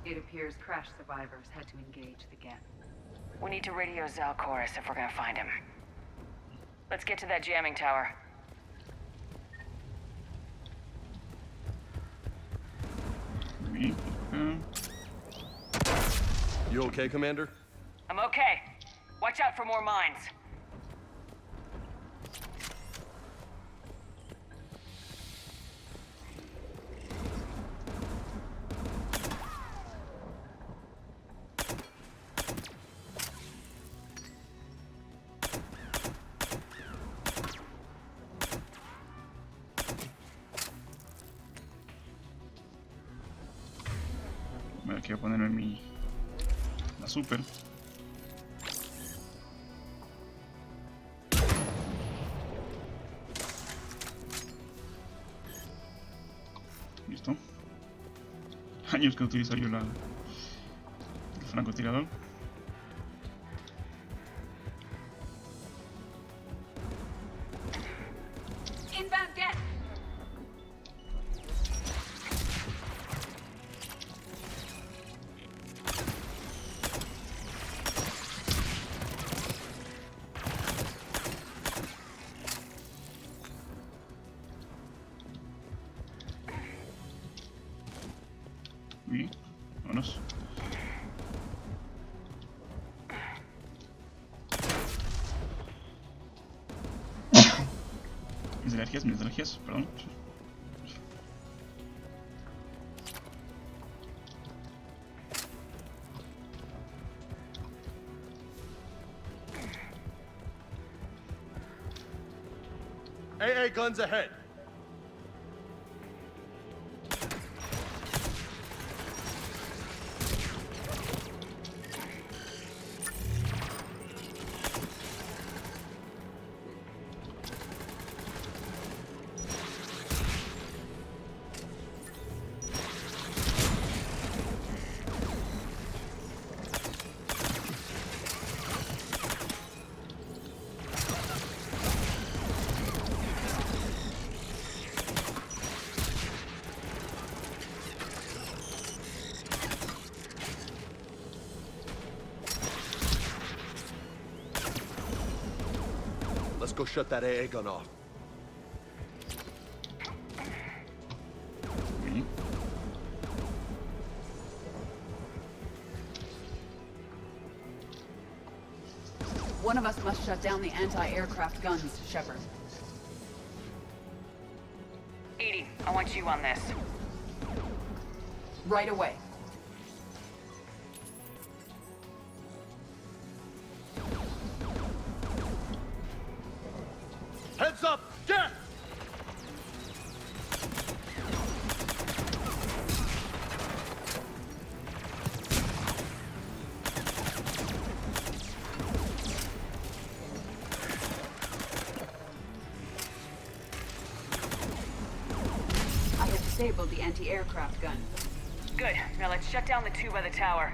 It appears crash survivors had to engage the Geth. We need to radio Zalcoris if we're gonna find him. Let's get to that jamming tower. You okay, Commander? I'm okay. Watch out for more mines. Me quiero ponerme la super. Listo. Años que utilizo yo el francotirador. Inbound Geth! Bien, vámonos. Mis energías, perdón. AA guns ahead. Let's go shut that AA gun off. One of us must shut down the anti-aircraft guns, Shepard. Edie, I want you on this. Right away. Heads up! Geth! I have disabled the anti-aircraft gun. Good. Now let's shut down the two by the tower.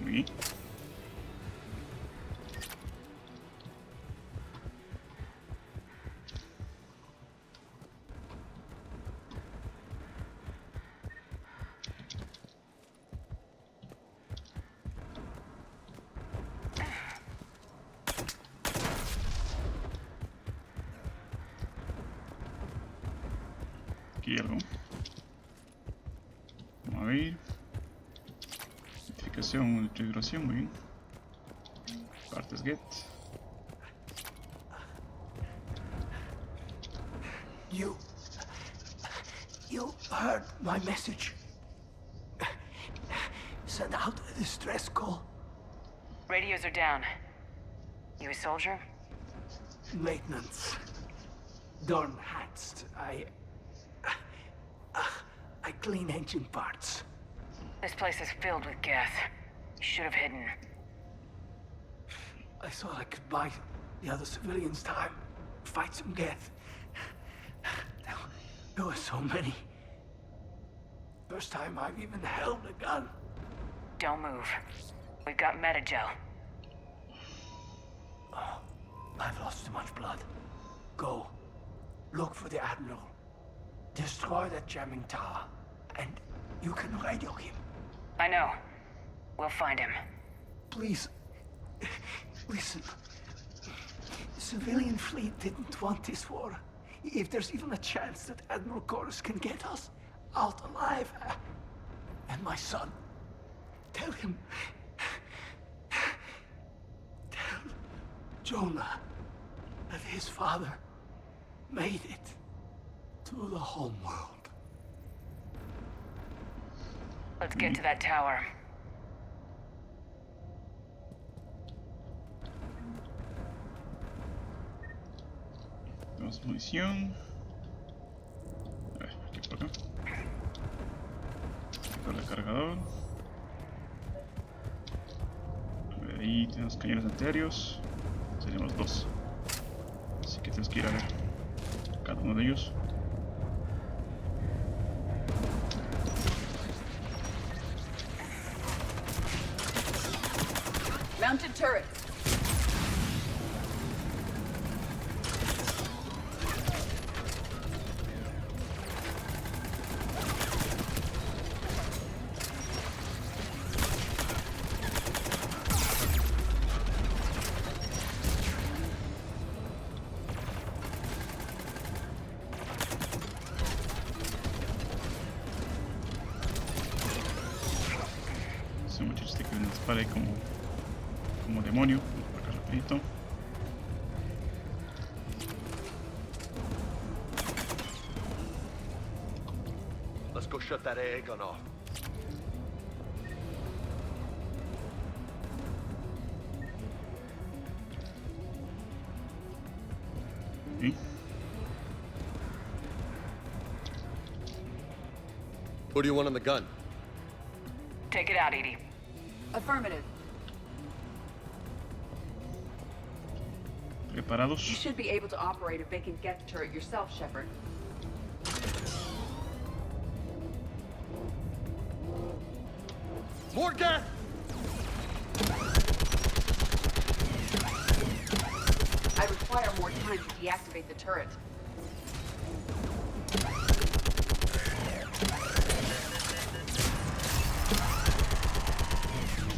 Oui. Aquí hay algo. Vamos a ver. Identificación, configuración, muy bien. Partes Geth. You heard my message. Send out a distress call. Radios are down. You a soldier? Maintenance. Dorn hats. I clean engine parts. This place is filled with Geth. You should have hidden. I thought I could buy the other civilians time. Fight some Geth. There were so many. First time I've even held a gun. Don't move. We've got metagel. Oh, I've lost too much blood. Go. Look for the Admiral. Destroy that jamming tower. And you can radio him. I know. We'll find him. Please. Listen. The civilian fleet didn't want this war. If there's even a chance that Admiral Chorus can get us out alive. And my son. Tell him. Tell Jonah that his father made it to the home world. Let's get to that tower. Tenemos munición. A ver, aquí por acá. Por el cargador. A ver, ahí tenemos cañones antiaéreos. Tenemos dos. Así que tenemos que ir a ver cada uno de ellos. Mounted turrets. Ese muchacho que nos dispara como demonio. Por acá rapidito. Let's go shut that AA gun off. ¿Sí? Who do you want on the gun? Take it out, Edie. Affirmative. ¿Preparados? You should be able to operate a vacant Geth turret yourself, Shepard. More Geth! I require more time to deactivate the turret.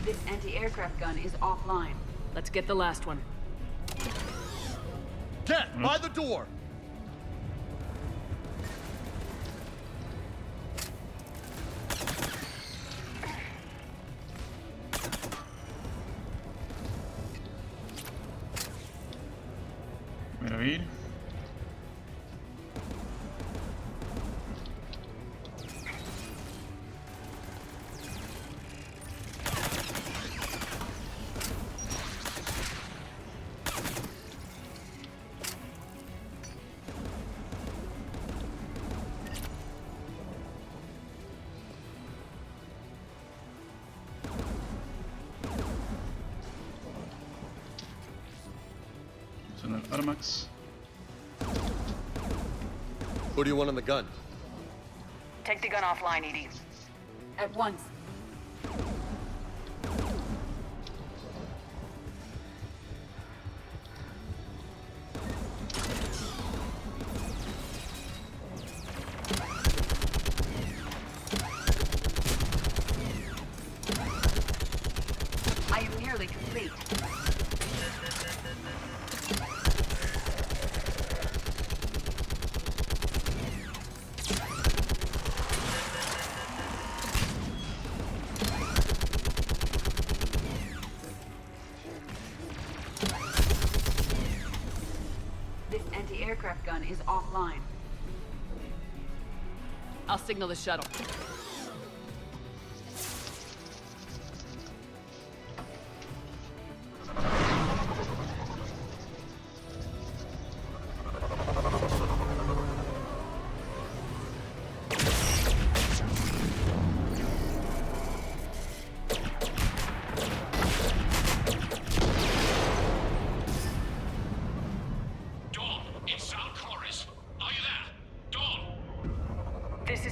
This anti-aircraft gun is offline. Let's get the last one. Geth, by the door! A ver. Seleccionar Armax. Who do you want on the gun? Take the gun offline, Edie. At once. I am nearly complete. This anti-aircraft gun is offline. I'll signal the shuttle.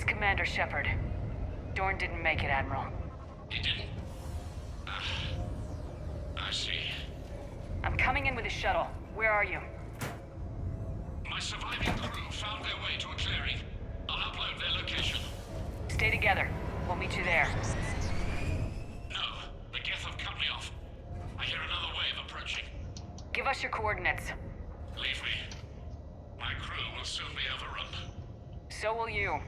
Commander Shepard. Dorn didn't make it, Admiral. He didn't? I see. I'm coming in with a shuttle. Where are you? My surviving crew found their way to a clearing. I'll upload their location. Stay together. We'll meet you there. No, the Geth have cut me off. I hear another wave approaching. Give us your coordinates. Leave me. My crew will soon be overrun. So will you.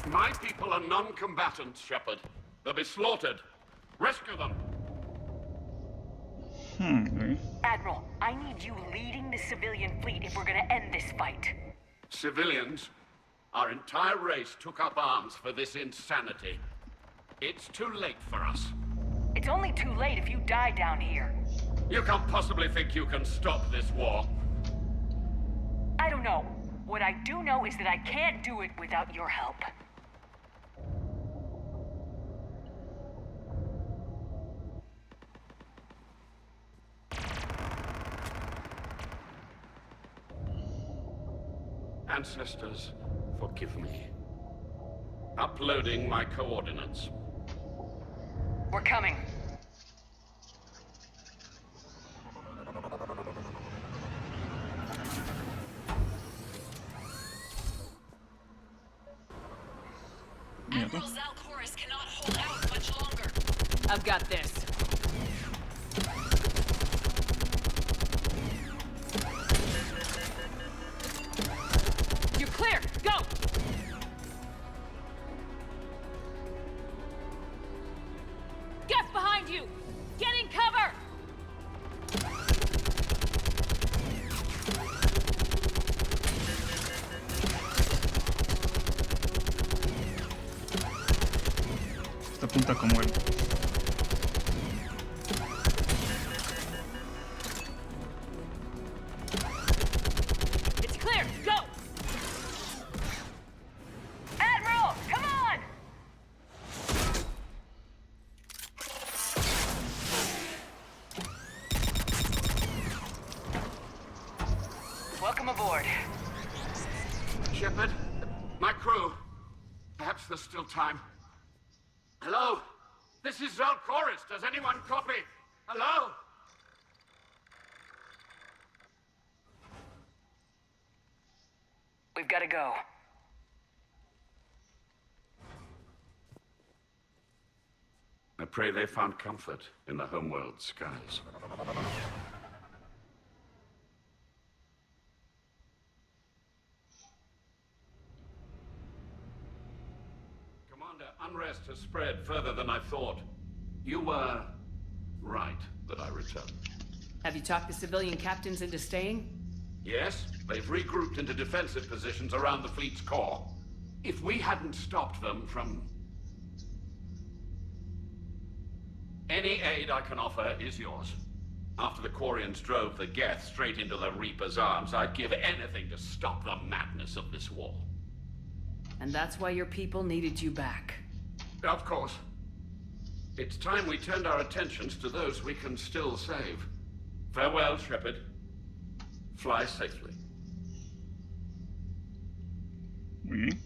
My people are non-combatants, Shepard. They'll be slaughtered. Rescue them. Admiral, I need you leading the civilian fleet if we're gonna end this fight. Civilians? Our entire race took up arms for this insanity. It's too late for us. It's only too late if you die down here. You can't possibly think you can stop this war. I don't know. What I do know is that I can't do it without your help. Ancestors, forgive me. Uploading my coordinates. We're coming. Admiral Zalcoris cannot hold out much longer. I've got this. You're clear! Go! Geth behind you! Get in cover! Esta punta como él. It's clear! Go! Admiral! Come on! Welcome aboard. Shepard, my crew. Perhaps there's still time. Hello? This is Zalcoris. Does anyone copy? Hello? We've got to go. I pray they found comfort in the homeworld skies. Commander, unrest has spread further than I thought. You were right that I returned. Have you talked the civilian captains into staying? Yes, they've regrouped into defensive positions around the fleet's core. If we hadn't stopped them from... Any aid I can offer is yours. After the Quarians drove the Geth straight into the Reaper's arms, I'd give anything to stop the madness of this war. And that's why your people needed you back. Of course. It's time we turned our attentions to those we can still save. Farewell, Shepard. Fly safely. Muy bien.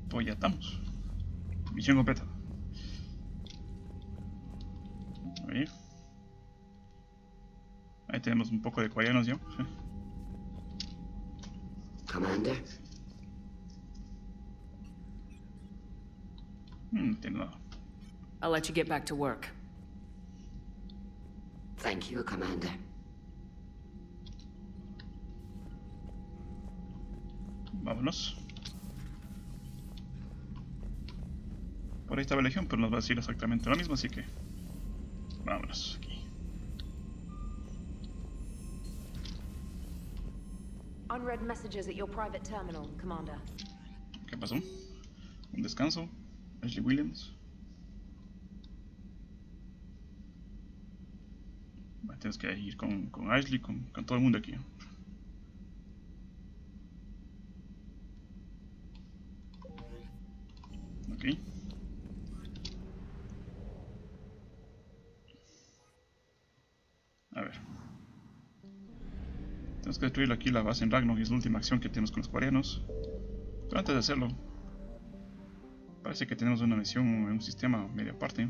Pues ya estamos. Misión completa. Ahí. Ahí tenemos un poco de coreanos ya. Commander? No entiendo nada. I'll let you get back to work. Thank you, Commander. Vámonos. Por ahí estaba la legión, pero nos va a decir exactamente lo mismo, así que... vámonos aquí. Unread messages at your private terminal, Commander. ¿Qué pasó? Un descanso. Ashley Williams. Tienes que ir con Ashley, con todo el mundo aquí. Ok. A ver. Tenemos que destruir aquí la base en Ragnarok, y es la última acción que tenemos con los coreanos. Pero antes de hacerlo, parece que tenemos una misión en un sistema medio aparte.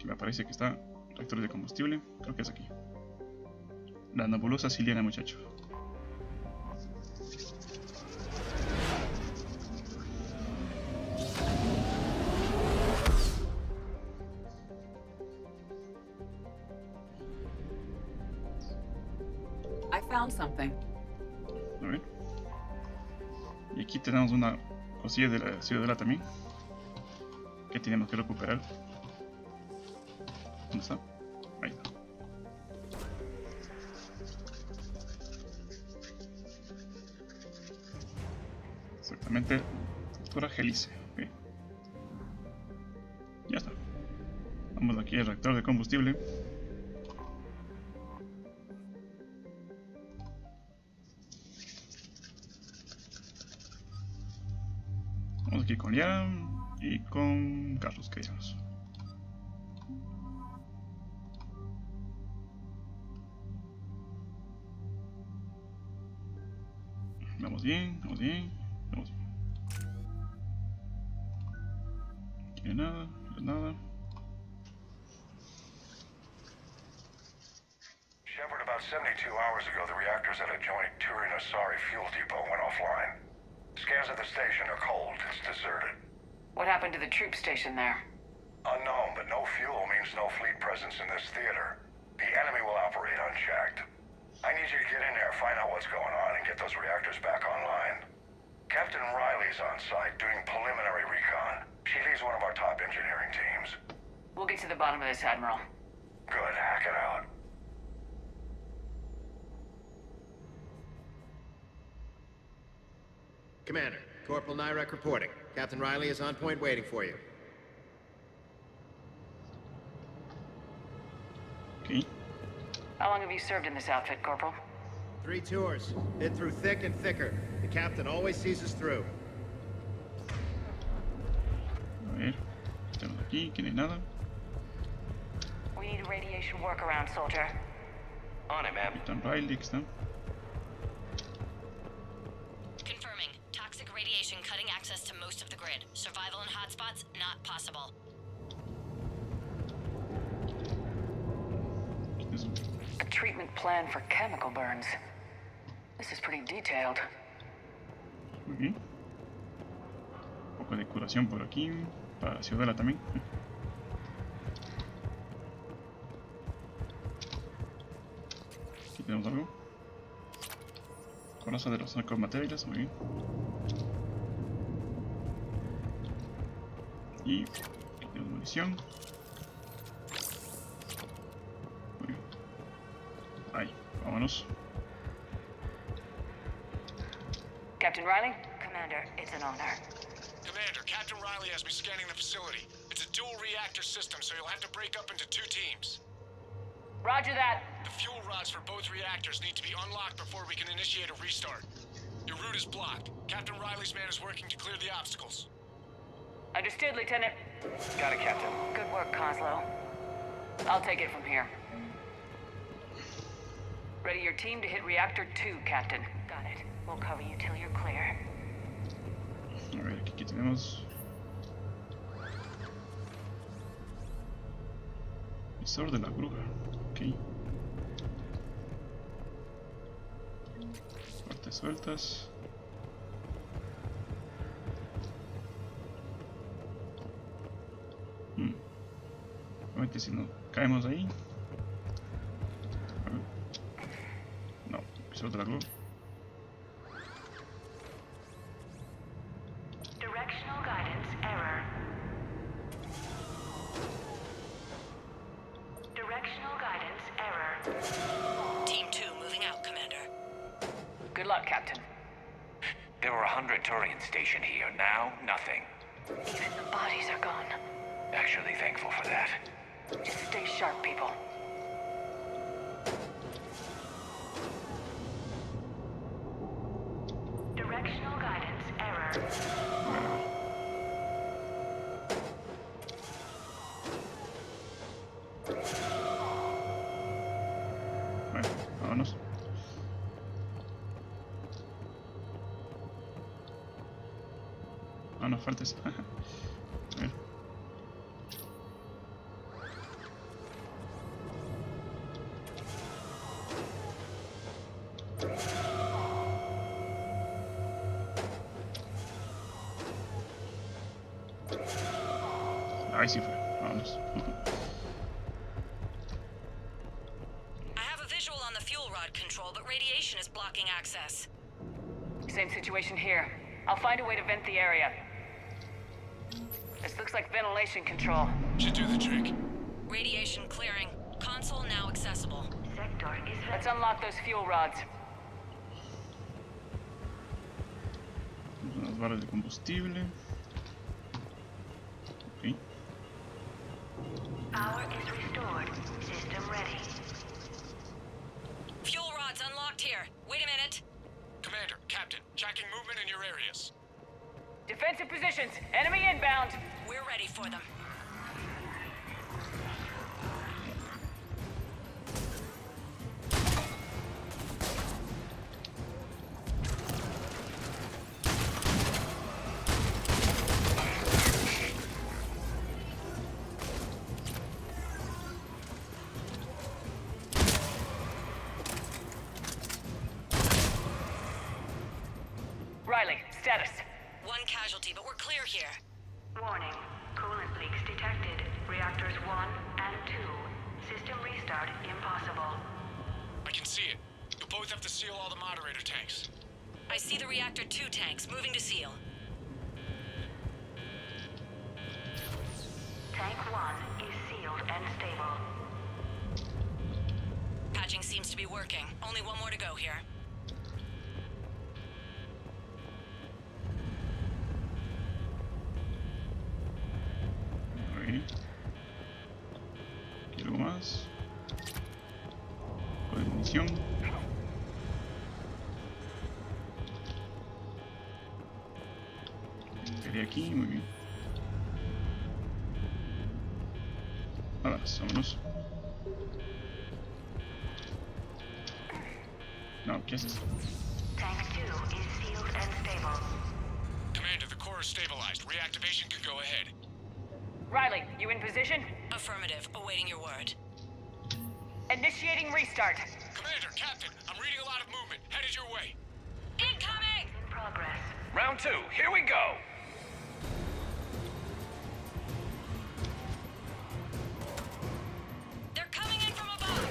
Me parece que está reactor de combustible, creo que es aquí. La nebulosa siliana, muchacho. I found something. A ver. Y aquí tenemos una cosilla de la ciudadela también, que tenemos que recuperar. ¿Dónde está? Ahí está. Exactamente. Factura Helice. Okay. Ya está. Vamos aquí al reactor de combustible. Vamos aquí con Liam y con Carlos, que digamos. Vamos bien, vamos bien, vamos bien. Aquí no hay nada, no hay nada. Shepard, about 72 hours ago, the reactors at a joint Turin-Asari fuel depot went offline. Scans of the station are cold. It's deserted. What happened to the troop station there? Unknown, but no fuel means no fleet presence in this theater. The enemy will operate unchecked. I need you to get in there, find out what's going on, and get those reactors back online. Captain Riley's on site doing preliminary recon. She leads one of our top engineering teams. We'll get to the bottom of this, Admiral. Good, hack it out. Commander, Corporal Nyrek reporting. Captain Riley is on point waiting for you. Okay. How long have you served in this outfit, Corporal? 3 tours. Hit through thick and thicker. The captain always sees us through. A ver, estamos aquí, que no hay nada. We need a radiation workaround, soldier. On it, ma'am. Captain Riley, que está. Confirming. Toxic radiation cutting access to most of the grid. Survival in hotspots, not possible. A treatment plan for chemical burns. This is pretty detailed. Muy bien. Un poco de curación por aquí, para la ciudadela también. Aquí tenemos algo. Coraza de los narcomateriales, muy bien. Y aquí tenemos munición. Muy bien. Ahí, vámonos. Captain Riley? Commander, it's an honor. Commander, Captain Riley has me scanning the facility. It's a dual reactor system, so you'll have to break up into 2 teams. Roger that. The fuel rods for both reactors need to be unlocked before we can initiate a restart. Your route is blocked. Captain Riley's man is working to clear the obstacles. Understood, Lieutenant. Got it, Captain. Good work, Coslow. I'll take it from here. Ready your team to hit Reactor 2, Captain. Got it. We'll cover you till you're clear. A ver, aquí tenemos... Visor de la bruja. Ok. Partes sueltas. Obviamente si no caemos ahí. No, visor de la bruja. Directional guidance error. Directional guidance error. Team 2 moving out, Commander. Good luck, Captain. There were 100 Turians stationed here. Now, nothing. Even the bodies are gone. Actually thankful for that. Just stay sharp, people. Directional guidance error. Bueno, vámonos. Ah, no, falta esa. A ver. Ahí sí fue, vámonos. I have a visual on the fuel rod control, but radiation is blocking access. Same situation here. I'll find a way to vent the area. This looks like ventilation control. Should do the trick. Radiation clearing. Console now accessible. Sector is Let's unlock those fuel rods. Unas barras de combustible. Ok. Power is restored. System ready. Fuel rods unlocked here. Wait a minute. Commander, Captain, tracking movement in your areas. Defensive positions. Enemy inbound. We're ready for them. Riley, status. One casualty, but we're clear here. Warning. Coolant leaks detected. Reactors 1 and 2. System restart impossible. I can see it. You'll both have to seal all the moderator tanks. I see the Reactor 2 tanks moving to seal. Tank 1 is sealed and stable. Patching seems to be working. Only one more to go here. Aquí algo más. Con munición. Quedaría aquí, muy bien. Ahora, vámonos. No, ¿qué haces? Tank 2 is sealed and stable. Commander, the core is stabilized. Reactivation can go ahead. Riley, you in position? Affirmative. Awaiting your word. Initiating restart. Commander, Captain, I'm reading a lot of movement. Headed your way. Incoming! In progress. Round 2, here we go! They're coming in from above!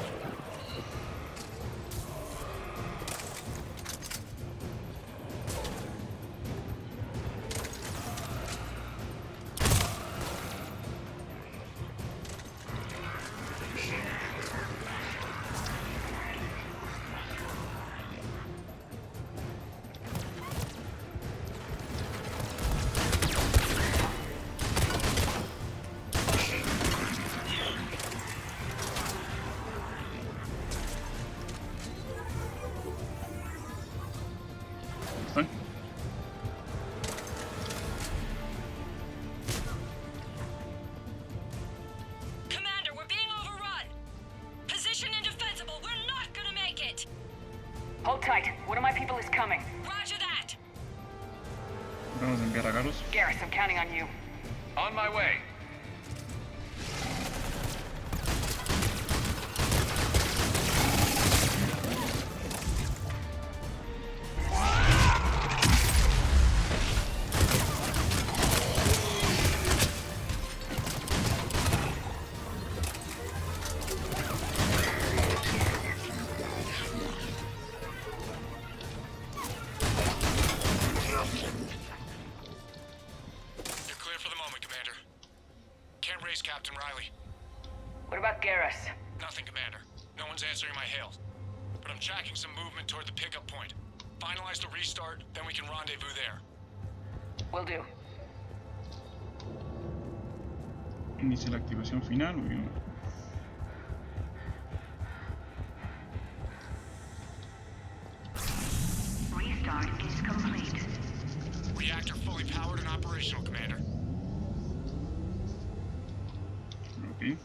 Hold tight. One of my people is coming. Roger that. Vamos a enviar a Garrus. Garrus, I'm counting on you. On my way. Captain Riley. What about Garrus? Nothing, Commander. No one's answering my hails. But I'm tracking some movement toward the pickup point. Finalize the restart, then we can rendezvous there. Will do. Inicia la activación final. Muy bien. Restart is complete. Reactor fully powered and operational, Commander. Ok.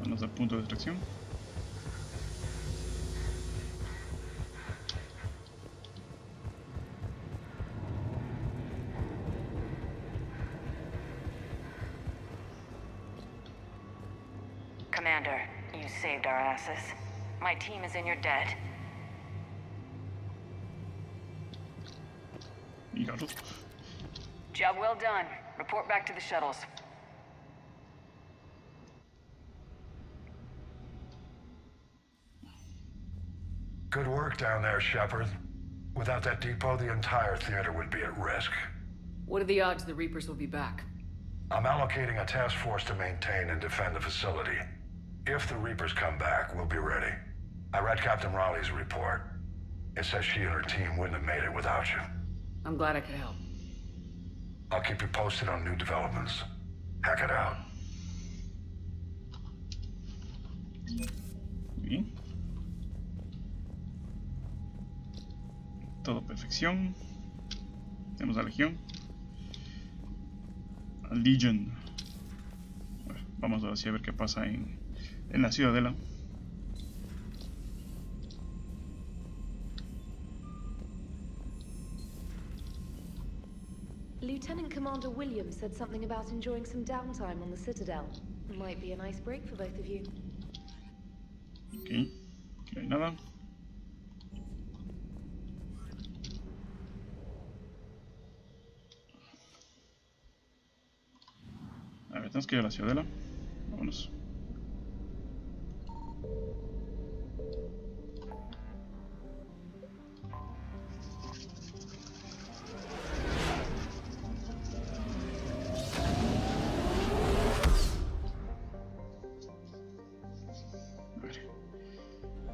Vamos al punto de extracción. Commander, you saved our asses. My team is in your debt. Y Garrus. Job well done. Report back to the shuttles. Good work down there, Shepard. Without that depot, the entire theater would be at risk. What are the odds the Reapers will be back? I'm allocating a task force to maintain and defend the facility. If the Reapers come back, we'll be ready. I read Captain Raleigh's report. It says she and her team wouldn't have made it without you. I'm glad I could help. I'll keep you posted on new developments. Hack it out. Bien. Todo perfección. Tenemos a Legión. A Legion. Bueno, vamos a ver qué pasa en la ciudadela. Lieutenant Commander Williams said something about enjoying some downtime on the Citadel. Might be a nice break for both of you. Ok, aquí no hay nada. A ver, tenemos que ir a la ciudadela. Vámonos. A ver.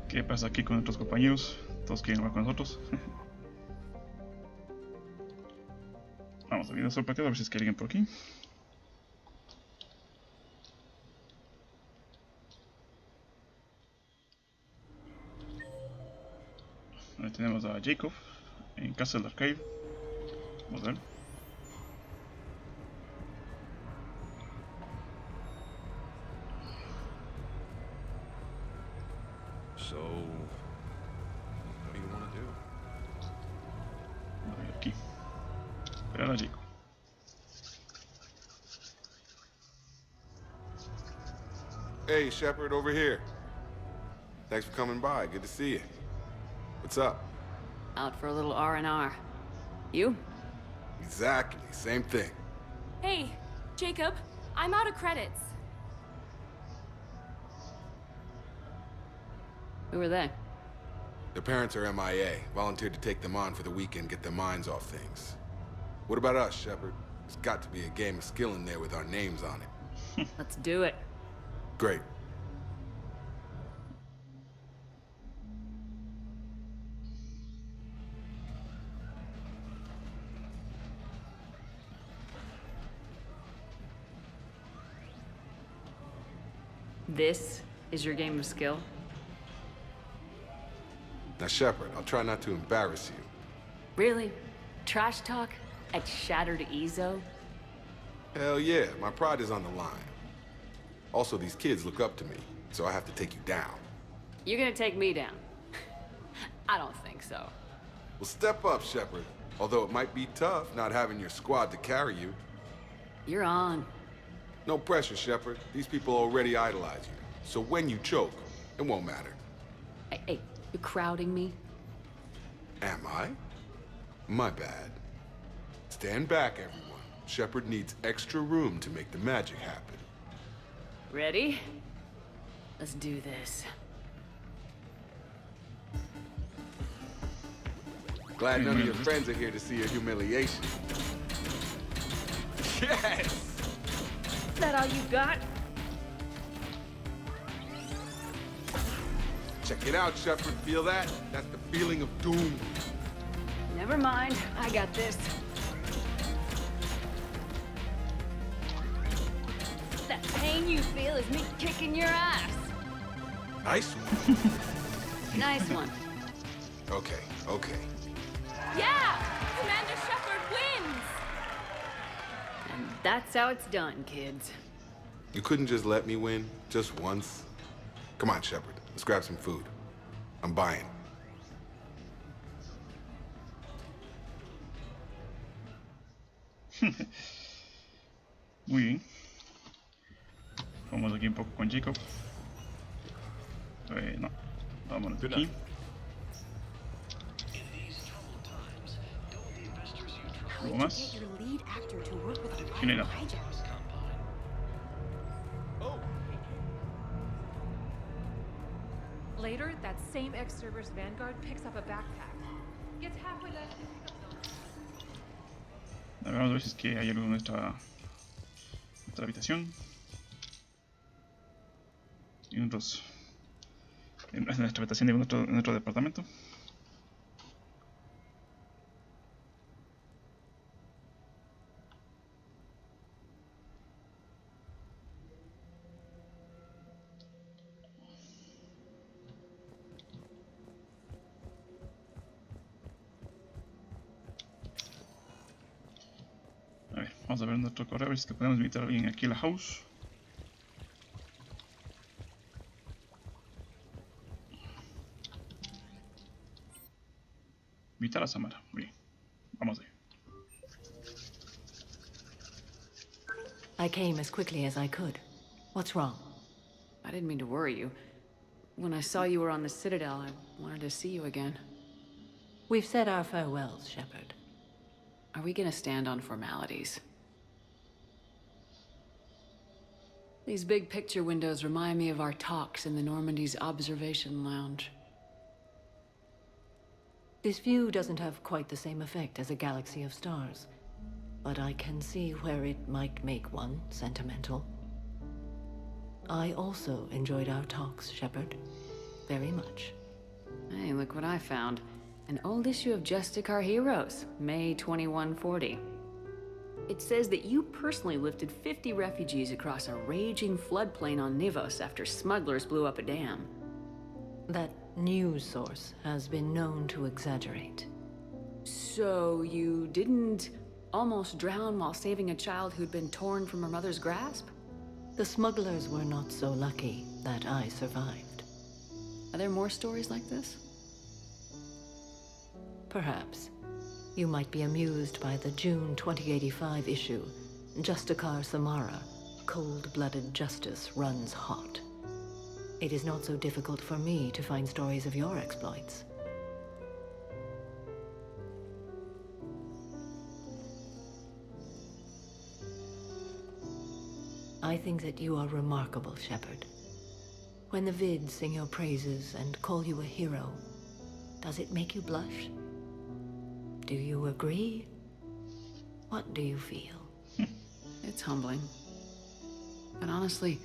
¿Qué pasa aquí con nuestros compañeros? Todos quieren jugar con nosotros. Vamos a ver nuestro partido, a ver si es que hay alguien por aquí. Ahí tenemos a Jacob en Castle Arcade. Vamos a ver. So, what do you want to do? A ver aquí. Esperar a Jacob. Hey, Shepard, over here. Thanks for coming by. Good to see you. What's up? Out for a little R&R. You? Exactly. Same thing. Hey, Jacob. I'm out of credits. Who are they? Their parents are MIA. Volunteered to take them on for the weekend, get their minds off things. What about us, Shepard? There's got to be a game of skill in there with our names on it. Let's do it. Great. This is your game of skill? Now, Shepard, I'll try not to embarrass you. Really? Trash talk? At Shattered Ezo? Hell yeah, my pride is on the line. Also, these kids look up to me, so I have to take you down. You're gonna take me down. I don't think so. Well, step up, Shepard. Although it might be tough not having your squad to carry you. You're on. No pressure, Shepard. These people already idolize you. So when you choke, it won't matter. Hey, you're crowding me? Am I? My bad. Stand back, everyone. Shepard needs extra room to make the magic happen. Ready? Let's do this. Glad none of your friends are here to see your humiliation. Yes! Is that all you got? Check it out, Shepard. Feel that? That's the feeling of doom. Never mind. I got this. That pain you feel is me kicking your ass. Nice one. Nice one. Okay. Yeah! Commander Shepard wins! And that's how it's done, kids. You couldn't just let me win, just once? Come on, Shepard. Let's grab some food. I'm buying. Muy bien. Vamos aquí un poco con Jacob. No, vámonos de aquí. ¿Algo más? ¿Quién era? Later, that same ex-Cerberus Vanguard picks up a backpack. Gets halfway left and picks up Vamos a ver si es que hay algo en nuestra habitación. Y en nuestra habitación de nuestro departamento. A ver, vamos a ver nuestro correo, a ver si es que podemos invitar a alguien aquí a la house. Invitar a Samara, muy bien. Vamos allá. I came as quickly as I could. What's wrong? I didn't mean to worry you. When I saw you were on the Citadel, I wanted to see you again. We've said our farewells, Shepard. Are we gonna stand on formalities? These big picture windows remind me of our talks in the Normandy's observation lounge. This view doesn't have quite the same effect as a galaxy of stars, but I can see where it might make one sentimental. I also enjoyed our talks, Shepard. Very much. Hey, look what I found. An old issue of Justice Our Heroes, May 2140. It says that you personally lifted 50 refugees across a raging floodplain on Nivos after smugglers blew up a dam. That news source has been known to exaggerate. So you didn't almost drown while saving a child who'd been torn from her mother's grasp? The smugglers were not so lucky that I survived. Are there more stories like this? Perhaps. You might be amused by the June 2085 issue, Justicar Samara, Cold-Blooded Justice Runs Hot. It is not so difficult for me to find stories of your exploits. I think that you are remarkable, Shepard. When the vids sing your praises and call you a hero, does it make you blush? Do you agree? What do you feel? It's humbling. But honestly,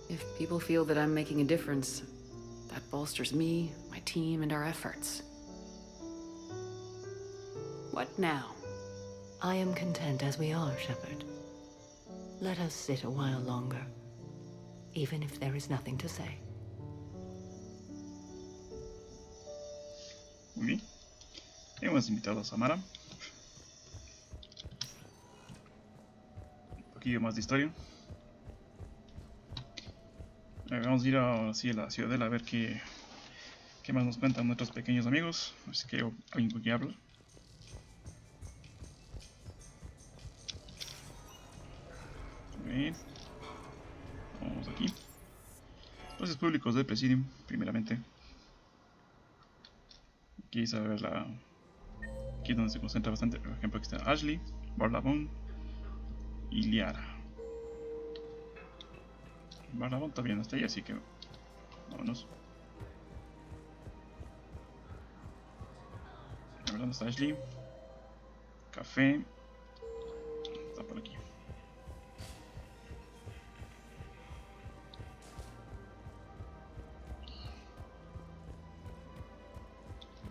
if people feel that I'm making a difference, that bolsters me, my team, and our efforts. What now? I am content as we are, Shepard. Let us sit a while longer, even if there is nothing to say. Muy bien. Hemos invitado a Samara. Un poquillo más de historia. Vamos a ir así a la ciudadela a ver qué ¿Qué más nos cuentan nuestros pequeños amigos? Así que alguien con quien hablar. Bien. Vamos aquí. Entonces, públicos del Presidium, primeramente. Aquí es a ver la... Aquí es donde se concentra bastante. Por ejemplo, aquí está Ashley, Barlabón y Liara. Barlabón todavía no está ahí, así que vámonos. A ver dónde está Ashley. Café. Está por aquí.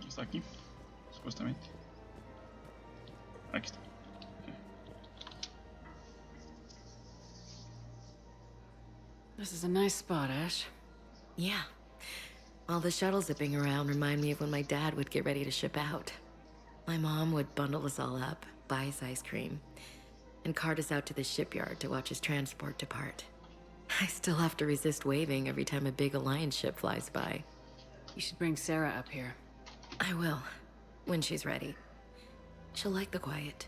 Está aquí, supuestamente. Aquí está. This is a nice spot, Ash. Yeah. All the shuttles zipping around remind me of when my dad would get ready to ship out. My mom would bundle us all up, buy us ice cream, and cart us out to the shipyard to watch his transport depart. I still have to resist waving every time a big Alliance ship flies by. You should bring Sarah up here. I will, when she's ready. She'll like the quiet.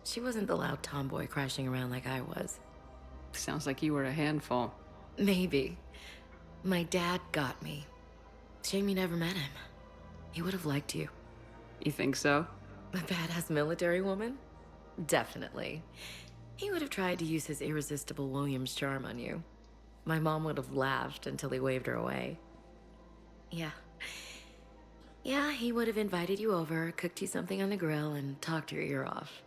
She wasn't the loud tomboy crashing around like I was. Sounds like you were a handful. Maybe. My dad got me. Shame you never met him. He would have liked you. You think so? A badass military woman? Definitely. He would have tried to use his irresistible Williams charm on you. My mom would have laughed until he waved her away. Yeah, he would have invited you over, cooked you something on the grill, and talked your ear off.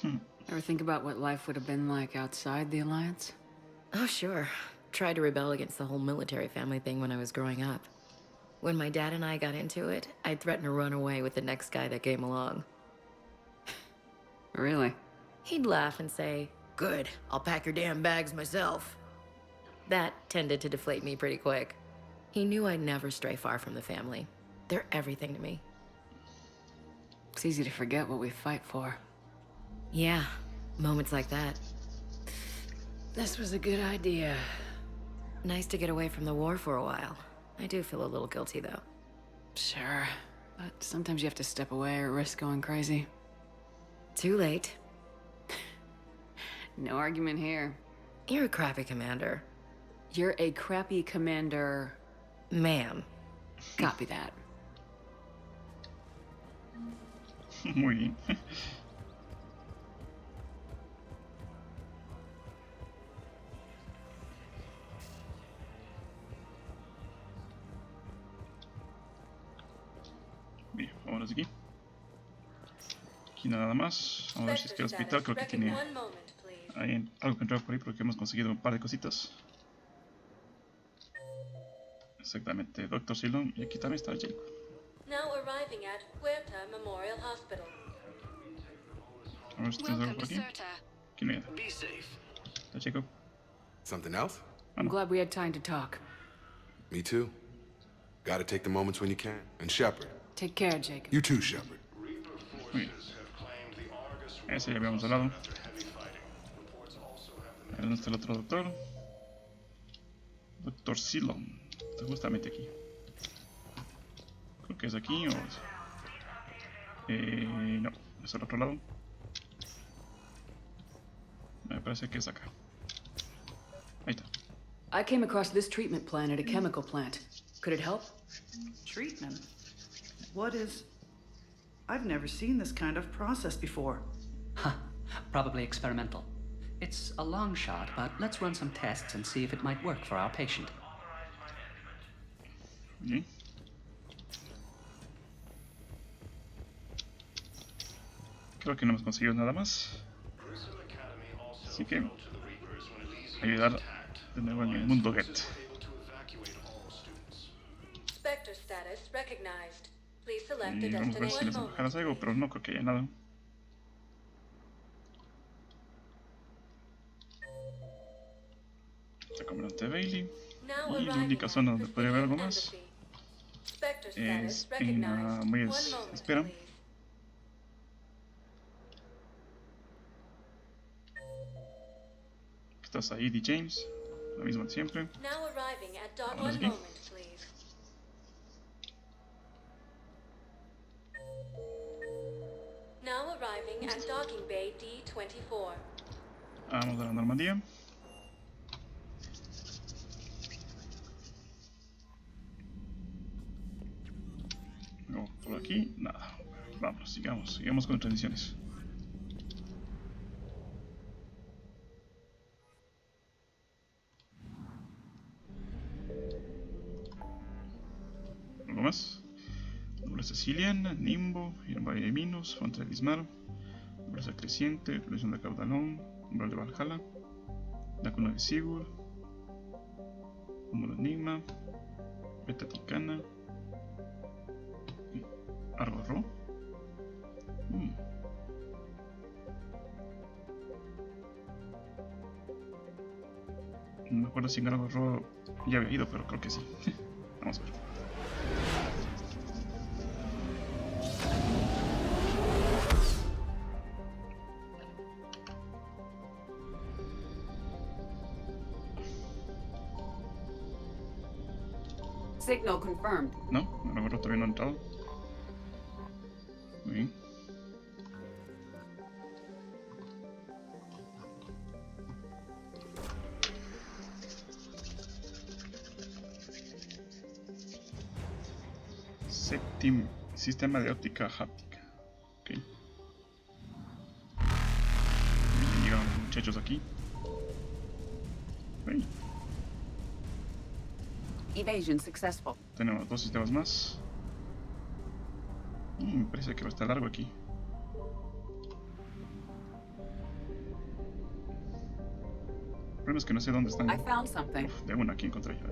Ever think about what life would have been like outside the Alliance? Oh, sure. Tried to rebel against the whole military family thing when I was growing up. When my dad and I got into it, I'd threaten to run away with the next guy that came along. Really? He'd laugh and say, "Good, I'll pack your damn bags myself." That tended to deflate me pretty quick. He knew I'd never stray far from the family. They're everything to me. It's easy to forget what we fight for. Yeah, moments like that. This was a good idea. Nice to get away from the war for a while. I do feel a little guilty, though. Sure, but sometimes you have to step away or risk going crazy. Too late. No argument here. You're a crappy commander. You're a crappy commander... Ma'am. Copy that. Muy bien. Bien, vámonos aquí. Aquí nada más. Vamos a ver si es que el hospital creo que tiene ahí algo que entrar por ahí porque hemos conseguido un par de cositas. Exactamente, Dr. Silon, y aquí también está Jacob. Now arriving at Huerta Memorial Hospital. A ver si tienes algo por aquí. ¿Quién le da? ¿Está Jacob? Something else? I'm glad we had time to talk. Me too. Gotta take the moments when you can. And Shepard. Take care, Jacob. You too, Shepard. Muy bien. Ese ya habíamos hablado. ¿Dónde está el otro doctor? Dr. Silon. Está justamente aquí. Creo que es aquí o es... no, es al otro lado. Me parece que es acá. Ahí está. I came across this treatment plan at a chemical plant. Could it help? Treatment? What is... I've never seen this kind of process before. Huh. Probably experimental. It's a long shot, but let's run some tests and see if it might work for our patient. Bien. Creo que no hemos conseguido nada más. Así que ayudar de nuevo en el mundo Geth. Spectre status recognized. Please select a Y vamos a ver si destination les dejarás algo, pero no creo que haya nada. Está comandante Bailey. Y la única zona donde podría haber algo más es en la muelles de espera. Estás ahí, D. James, lo mismo de siempre. Vamos aquí. please. Now arriving at docking bay D24. Vamos a la Normandía. No, por aquí, nada. Vamos, sigamos con transiciones. ¿Algo más? Nobleza siciliana, Nimbo, Valle de Minos, Fuente del Ismar, Nobleza creciente, Colección de Caudalón, Umbral de Valhalla, la Cuna de Sigurd, Cúmulo Enigma, Beta Ticana, Argo Ro. No me acuerdo si en Argo Ro ya había ido, pero creo que sí. Vamos a ver. Signal confirmed. No, Argo Ro todavía no ha entrado. Muy bien. Sistema de óptica háptica. Ok. Bien, llegaron los muchachos aquí. Okay. Evasion successful. Tenemos 2 sistemas más. Me parece que va a estar largo aquí. El problema es que no sé dónde están. Uf, de una aquí encontré ya.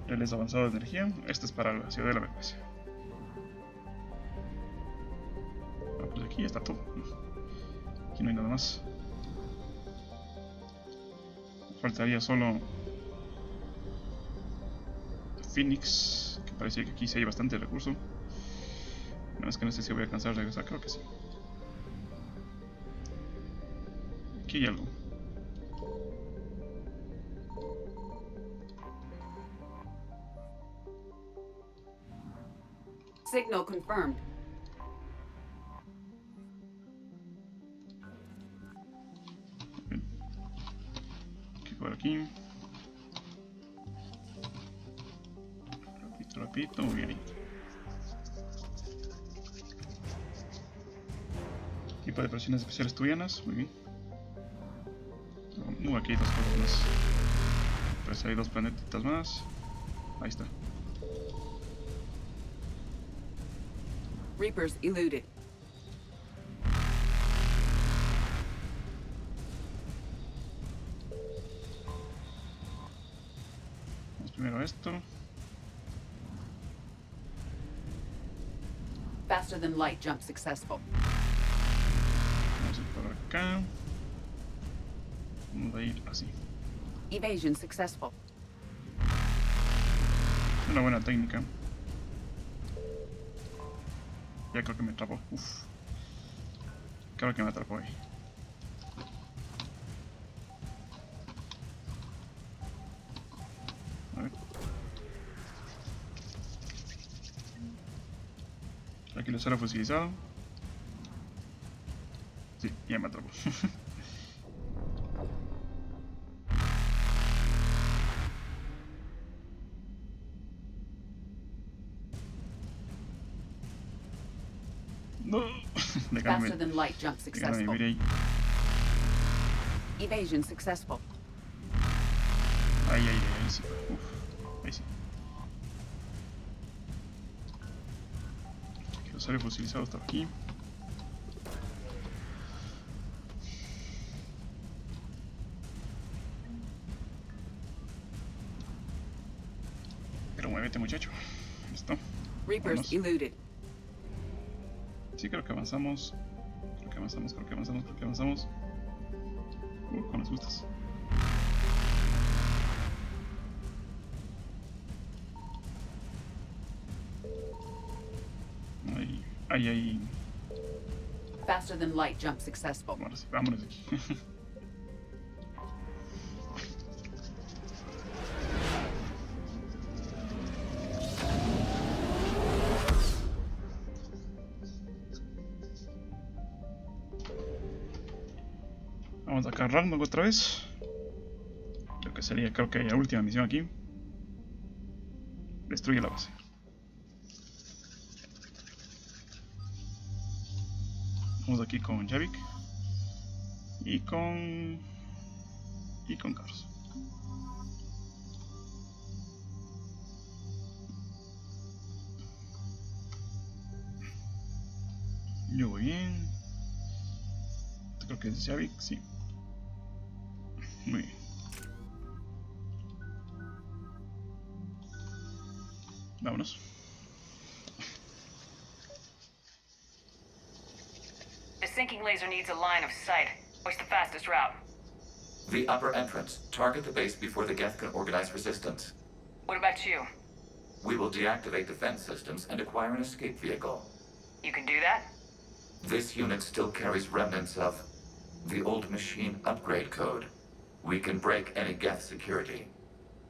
Reles avanzados de energía. Este es para la ciudad de la Venecia. Ah, pues aquí está todo. Aquí no hay nada más. Faltaría solo Phoenix, que parece que aquí sí hay bastante recurso. No es que no sé si voy a alcanzar a regresar, creo que sí. Aquí hay algo. Signal confirmed. Aquí por aquí. Rapidito, muy bien. Equipo de operaciones especiales tuyanas, muy bien. Aquí hay 2 cosas más. Parece hay 2 planetitas más. Ahí está. Reapers eluded. Vamos primero a esto. Faster than light jump successful. Vamos a ir por acá. Vamos a ir así. Evasion successful. Una buena técnica. Ya creo que me atrapó. Uf. Creo que me atrapó ahí. A ver. Aquí lo será fusilizado. Sí, ya me atrapó. No. Faster than light jump successful. Evasion successful. Ahí sí. Uf, ahí sí. Quiero ser fusilizado hasta aquí. Pero muévete, muchacho. Listo. Reapers eluded. Sí, creo que avanzamos. Creo que avanzamos. Con las justas. Ahí, ahí. Faster than light jump successful. Vámonos de aquí. Vamos a sacar random otra vez. Lo que sería, creo que la última misión aquí. Destruye la base. Vamos aquí con Javik. Y con Carlos. Yo voy bien. Creo que es Javik, sí. Muy bien. Vámonos. The sinking laser needs a line of sight. What's the fastest route? The upper entrance. Target the base before the Geth can organize resistance. What about you? We will deactivate defense systems and acquire an escape vehicle. You can do that? This unit still carries remnants of the old machine upgrade code. We can break any Geth security.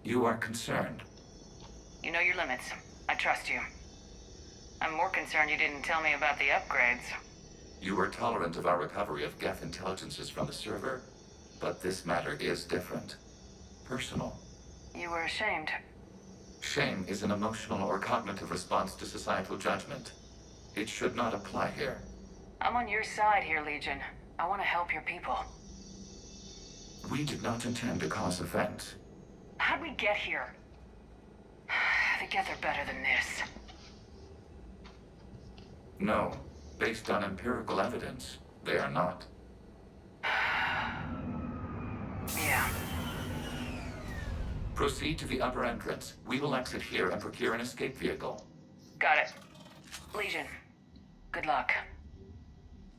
You are concerned. You know your limits. I trust you. I'm more concerned you didn't tell me about the upgrades. You were tolerant of our recovery of Geth intelligences from the server, but this matter is different. Personal. You were ashamed. Shame is an emotional or cognitive response to societal judgment. It should not apply here. I'm on your side here, Legion. I want to help your people. We did not intend to cause offense. How'd we get here? The Geth are better than this. No. Based on empirical evidence, they are not. Yeah. Proceed to the upper entrance. We will exit here and procure an escape vehicle. Got it. Legion, good luck.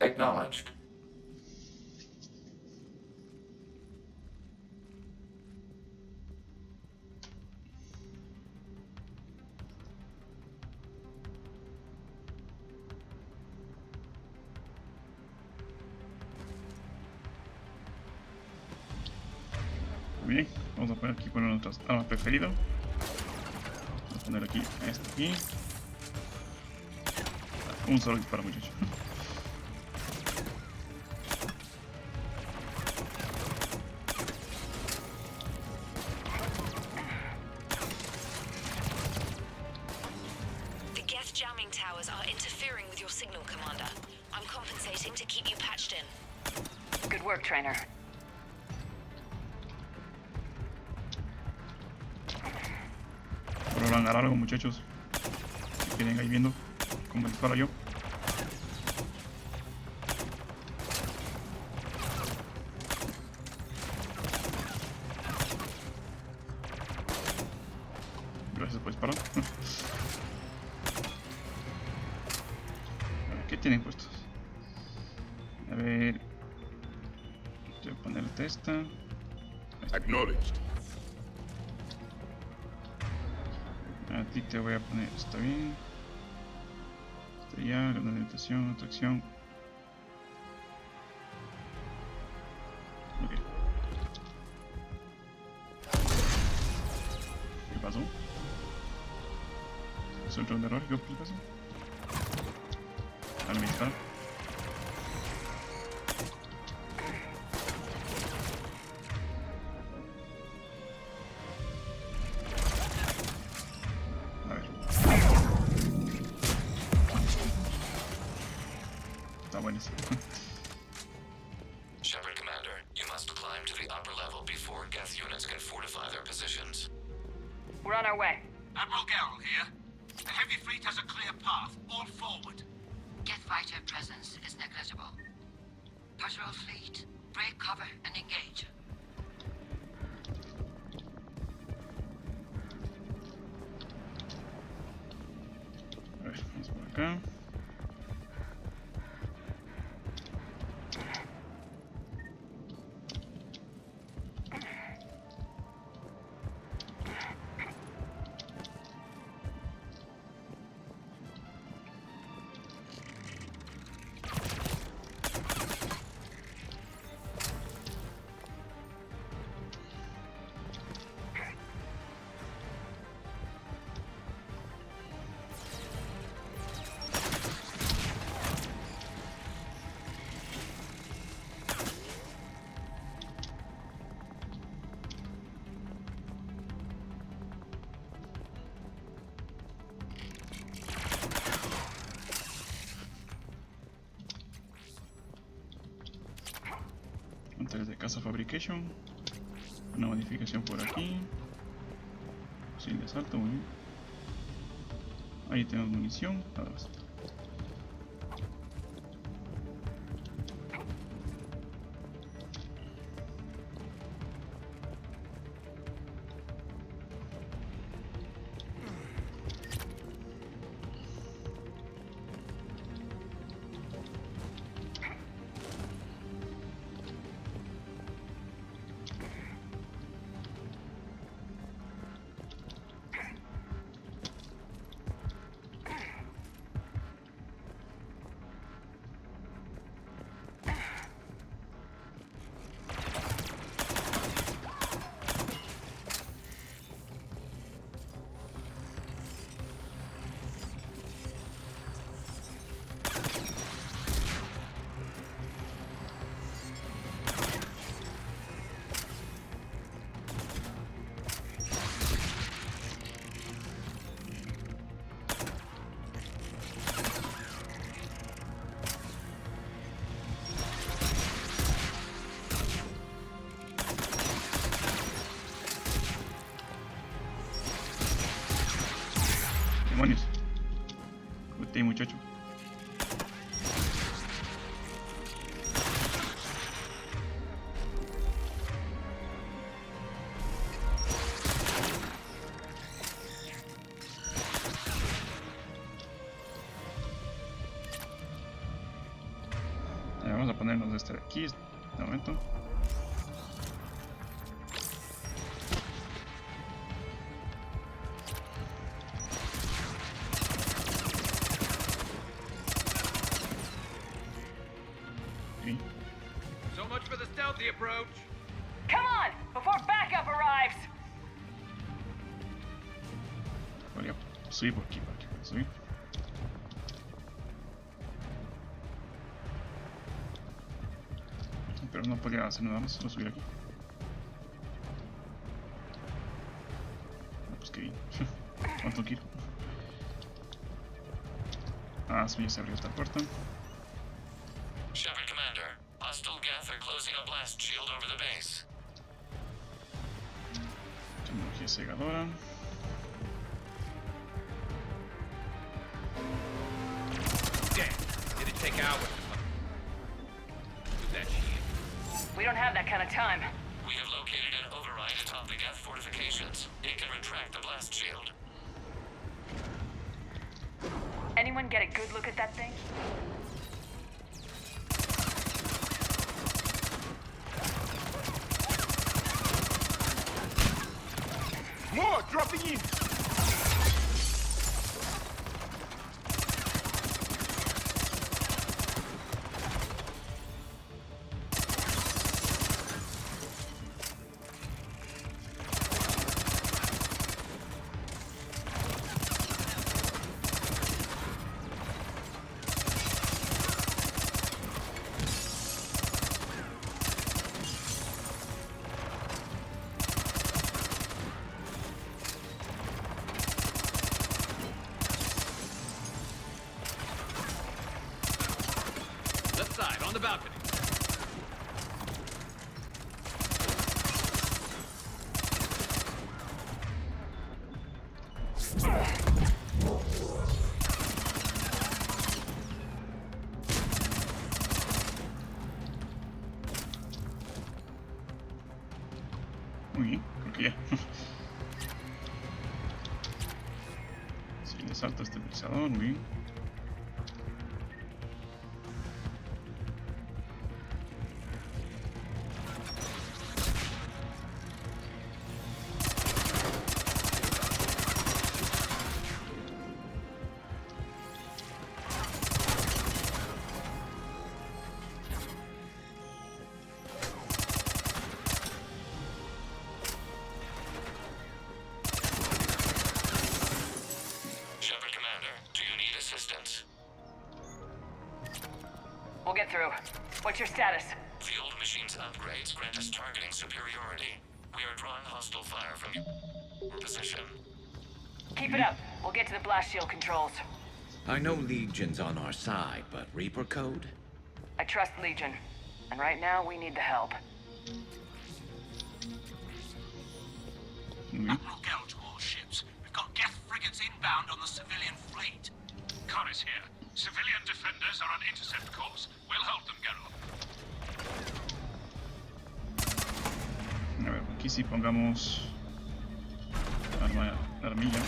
Acknowledged. Bien, vamos a poner aquí poner nuestras armas preferidas. Vamos a poner aquí esto aquí. Un solo disparo, muchachos. The Geth jamming towers are interfering with your signal, Commander. I'm compensating to keep you patched in. Good work, trainer. Por ahora algo, muchachos. Si quieren ahí viendo cómo disparo yo. Gracias por disparar. ¿Qué tienen puestos? A ver. Voy a ponerte esta. Acknowledged. A ti te voy a poner, está bien. Estrella, gran orientación, atracción. Ok. ¿Qué pasó? ¿Es otro error? ¿Qué pasó? Al militar. Shepard, Commander, you must climb to the upper level before Geth units can fortify their positions. We're on our way. Admiral Garrel here. The heavy fleet has a clear path. All forward. Geth fighter presence is negligible. Patrol fleet, break cover and engage. A ver, vamos por acá. Inventarios de casa fabrication. Una modificación por aquí. Fusil de asalto, muy bien. Ahí tenemos munición, nada más. Demonios. Usted, muchacho. Vamos a ponernos este de aquí, de momento. So much for the stealthy approach. Come on, before backup arrives. Podría subir por aquí para que pueda subir. Pero no podría hacer nada más, solo subir aquí. Pues que bien. ¿Cuánto quiero? Ah, sí, ya se abrió esta puerta. Shepard Commander, hostile Geth are closing a blast shield over the base. Tecnología cegadora. Damn, did it take hours to move that shield? We don't have that kind of time. We have located an override atop the Geth fortifications. It can retract the blast shield. Anyone get a good look at that thing? More dropping in! Left side, on the balcony. Muy bien, creo que ya. Si le salto este estabilizador, muy bien. Shepard Commander, do you need assistance? We'll get through. What's your status? The old machine's upgrades grant us targeting superiority. We are drawing hostile fire from your position. Keep it up. We'll get to the blast shield controls. I know Legion's on our side, but Reaper code? I trust Legion. And right now, we need the help. Admiral Gell to all ships. We've got Geth frigates inbound on the civilian fleet. Connor's here. Civilian defenders are on intercept course. We'll hold them, Geralt. A ver, aquí sí pongamos armilla.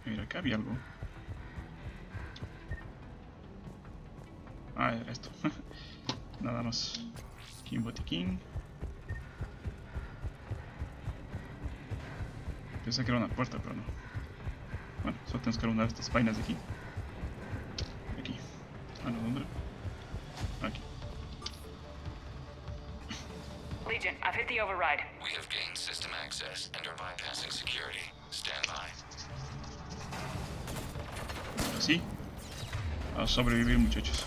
Mira, acá había algo. Ah, era esto. Nada más. Aquí un botiquín. Pensé que era una puerta, pero no. Bueno, solo tenemos que una de estas vainas de aquí. Aquí. Ah, no, ¿dónde? Aquí. Legion, I've hit the override. We have gained system access and are bypassing security. Stand by. Ahora sí. A sobrevivir, muchachos.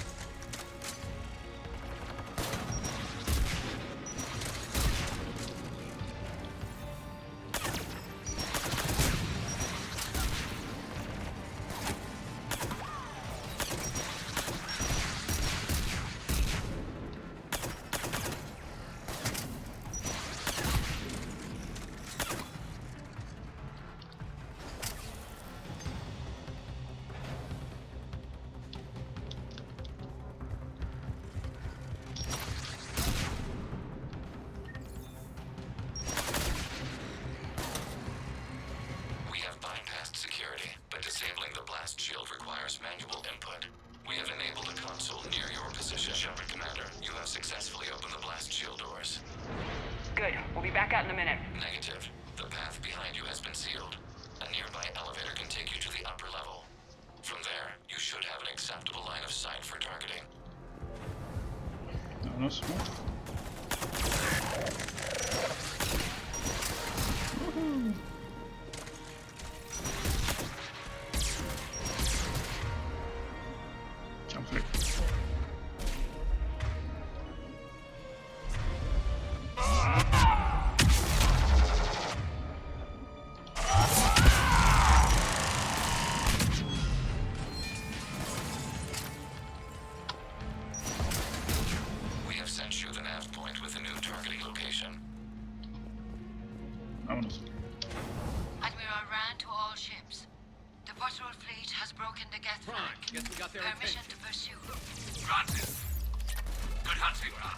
Disabling the blast shield requires manual input. We have enabled a console near your position. Shepard Commander, you have successfully opened the blast shield doors. Good. We'll be back out in a minute. Negative. The path behind you has been sealed. A nearby elevator can take you to the upper level. From there, you should have an acceptable line of sight for targeting. Vámonos. Chanfle. We have sent you the nav point with a new targeting location. Vámonos. Admiral Rand to all ships. The patrol fleet has broken the Geth flank. Guess we got their Permission attention. to pursue. Granted. Good hunting, Ron.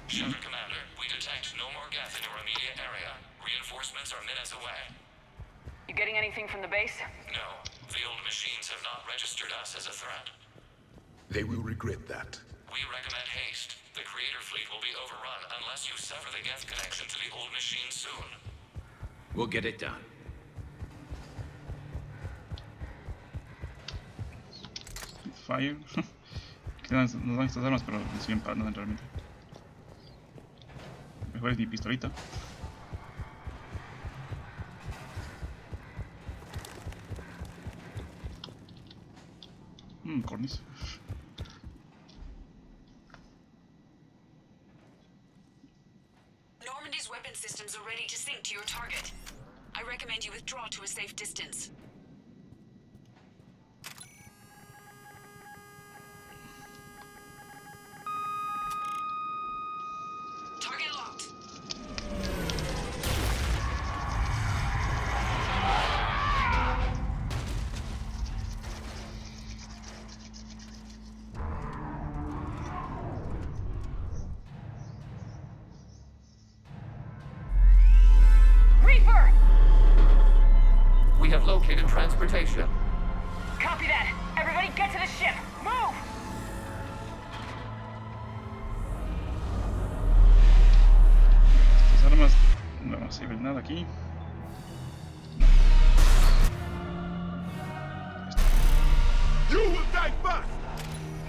Shepard Commander, we detect no more Geth in your immediate area. Reinforcements are minutes away. You getting anything from the base? No, the old machines have not registered us as a threat. They will regret that. We recommend haste. The Creator fleet will be overrun unless you sever the Geth connection to the old machine soon. We'll get it done. Fire. Nos dan estas armas, pero no sirven para nada realmente. Mejor es mi pistolita. Cornis. Normandy's weapon systems are ready to sync to your target. I recommend you withdraw to a safe distance. Target locked. Get to the ship! Move! Estas armas no sirven nada aquí. You will die first!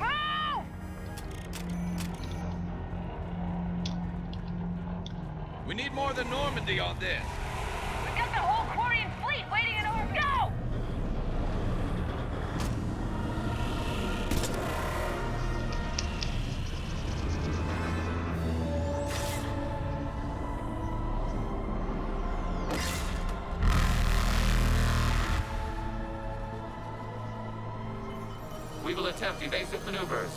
Move! We need more than Normandy on this. We got the whole Quarian fleet waiting in orbit! Go! We will attempt evasive maneuvers.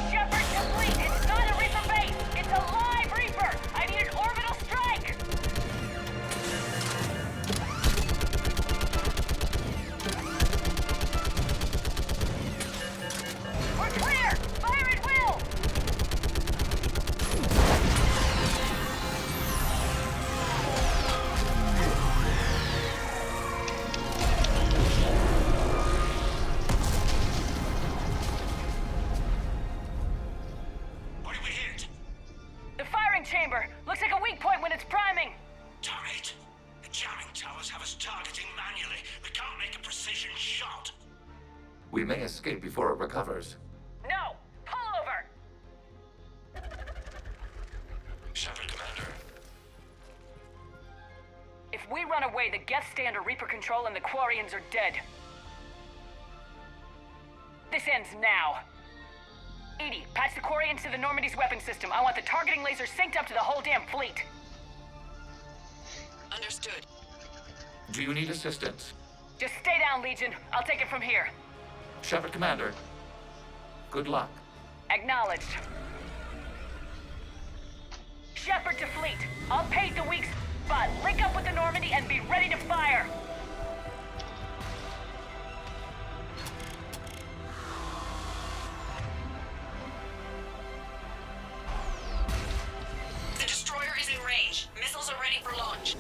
Shepard to fleet! It's not a Reaper base! It's a live Reaper! I need an orbital strike! We're clear! Fire at will! What did we hit? The firing chamber! Looks like a weak point when it's priming! Damn it! The jamming towers have us targeting manually. We can't make a precision shot. We may escape before it recovers. No! Pull over! Shepard, Commander. If we run away, the Geth stay under Reaper control and the Quarians are dead. This ends now. Edie, patch the Quarians to the Normandy's weapon system. I want the targeting laser synced up to the whole damn fleet. Understood. Do you need assistance? Just stay down, Legion. I'll take it from here. Shepard, Commander. Good luck. Acknowledged. Shepard to fleet. I'll pay the weak spot. Link up with the Normandy and be ready to fire. The destroyer is in range. Missiles are ready for launch.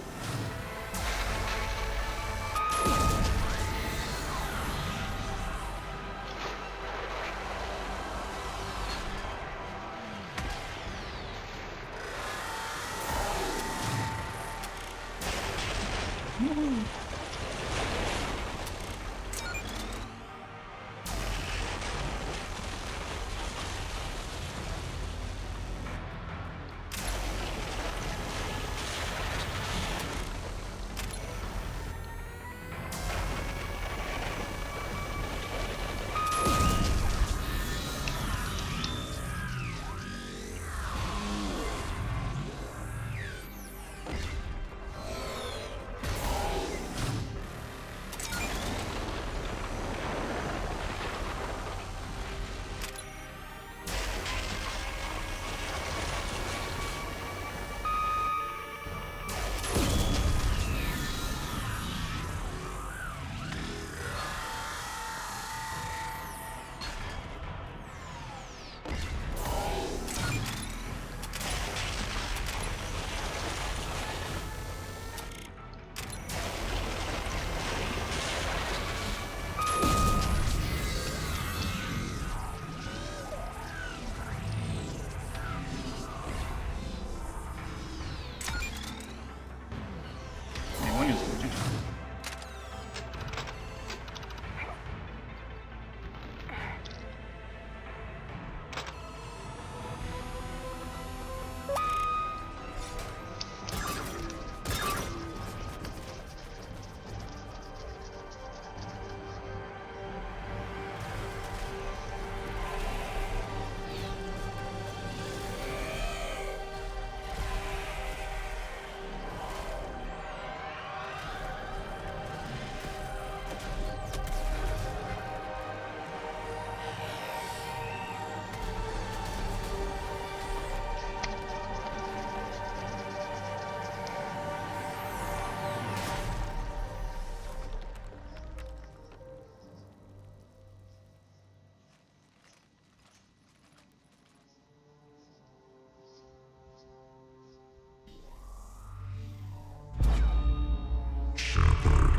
Shepard.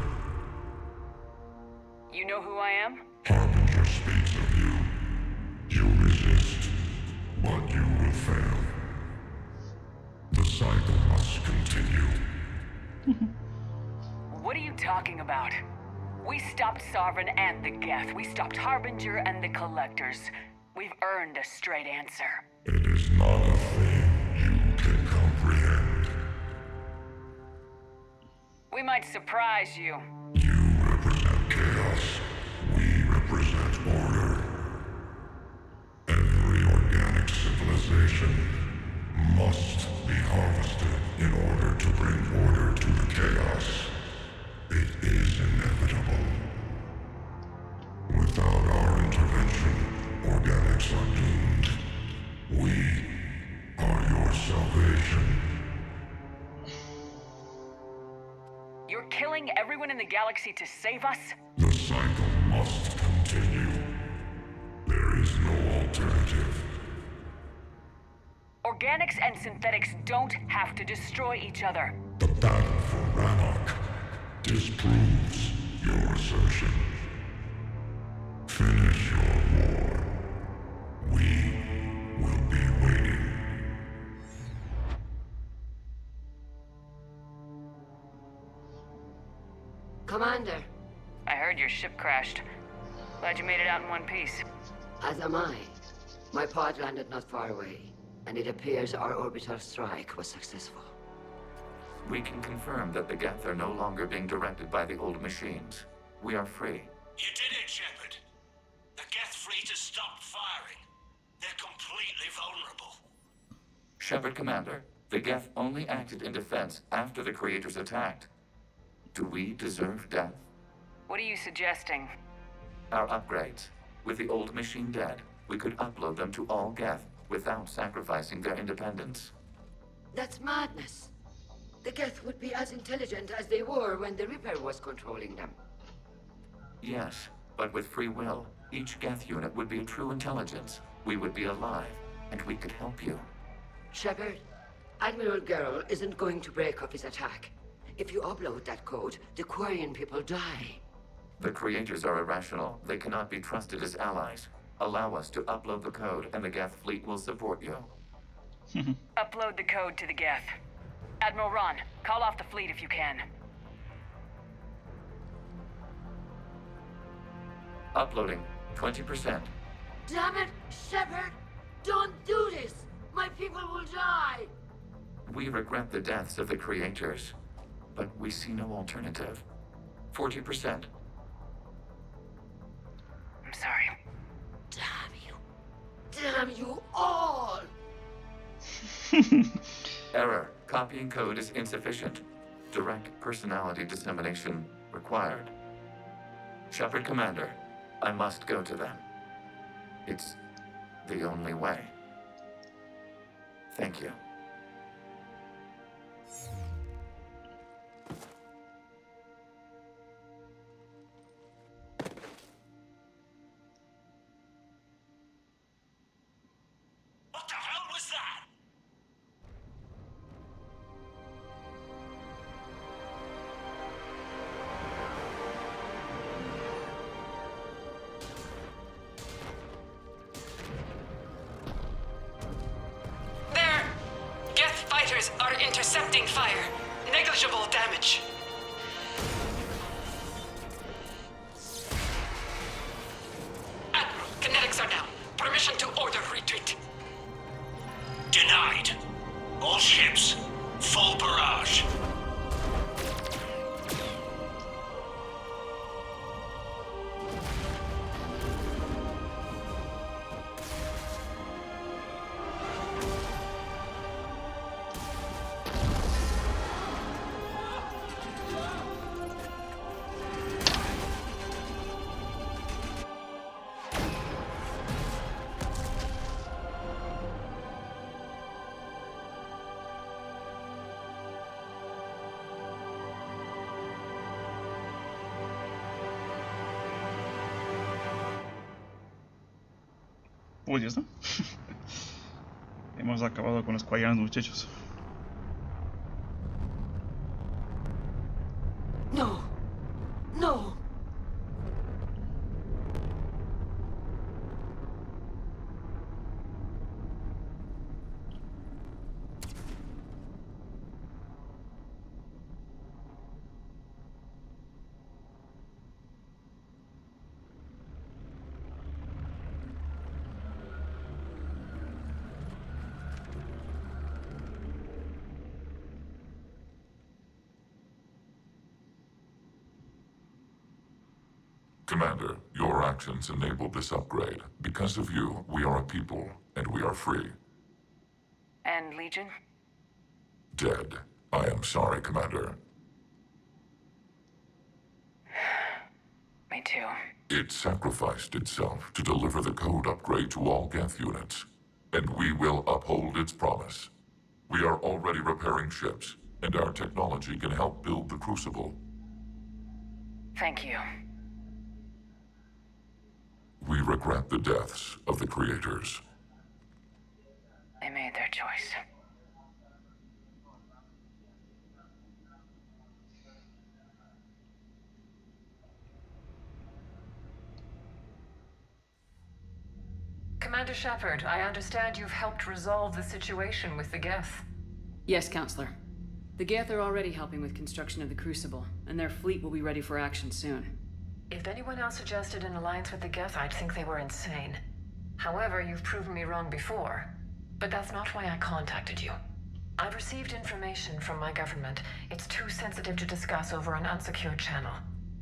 You know who I am? Harbinger speaks of you. You resist, but you will fail. The cycle must continue. What are you talking about? We stopped Sovereign and the Geth. We stopped Harbinger and the Collectors. We've earned a straight answer. It is not a thing you can comprehend. We might surprise you. You represent chaos. We represent order. Every organic civilization must be harvested in order to bring order to the chaos. It is inevitable. Without our intervention, organics are doomed. We are your salvation. You're killing everyone in the galaxy to save us? The cycle must continue. There is no alternative. Organics and synthetics don't have to destroy each other. The battle for Rannoch disproves your assertion. Finish your war. We will be waiting. Commander. I heard your ship crashed. Glad you made it out in one piece. As am I. My pod landed not far away, and it appears our orbital strike was successful. We can confirm that the Geth are no longer being directed by the old machines. We are free. You did it, Shepard. The Geth fleet has stopped firing. They're completely vulnerable. Shepard, Commander, the Geth only acted in defense after the creators attacked. Do we deserve death? What are you suggesting? Our upgrades. With the old machine dead, we could upload them to all Geth without sacrificing their independence. That's madness. The Geth would be as intelligent as they were when the Reaper was controlling them. Yes, but with free will, each Geth unit would be a true intelligence. We would be alive, and we could help you. Shepard, Admiral Gerrel isn't going to break up his attack. If you upload that code, the Quarian people die. The creators are irrational. They cannot be trusted as allies. Allow us to upload the code, and the Geth fleet will support you. Upload the code to the Geth. Admiral Ron, call off the fleet if you can. Uploading 20%. Damn it, Shepard! Don't do this! My people will die! We regret the deaths of the creators, but we see no alternative. 40%. I'm sorry. Damn you. Damn you all! Error. Copying code is insufficient. Direct personality dissemination required. Shepard, Commander, I must go to them. It's the only way. Thank you. What the hell was that? There! Geth fighters are intercepting fire. Negligible damage. Admiral, kinetics are down. Permission to order retreat. Denied. All ships, full barrage. Pues ya está. Hemos acabado con los Quarianos, muchachos. No! Commander, your actions enabled this upgrade. Because of you, we are a people, and we are free. And Legion? Dead. I am sorry, Commander. Me too. It sacrificed itself to deliver the code upgrade to all Geth units, and we will uphold its promise. We are already repairing ships, and our technology can help build the Crucible. Thank you. We regret the deaths of the creators. They made their choice. Commander Shepard, I understand you've helped resolve the situation with the Geth. Yes, Counselor. The Geth are already helping with construction of the Crucible, and their fleet will be ready for action soon. If anyone else suggested an alliance with the Geth, I'd think they were insane. However, you've proven me wrong before. But that's not why I contacted you. I've received information from my government. It's too sensitive to discuss over an unsecured channel.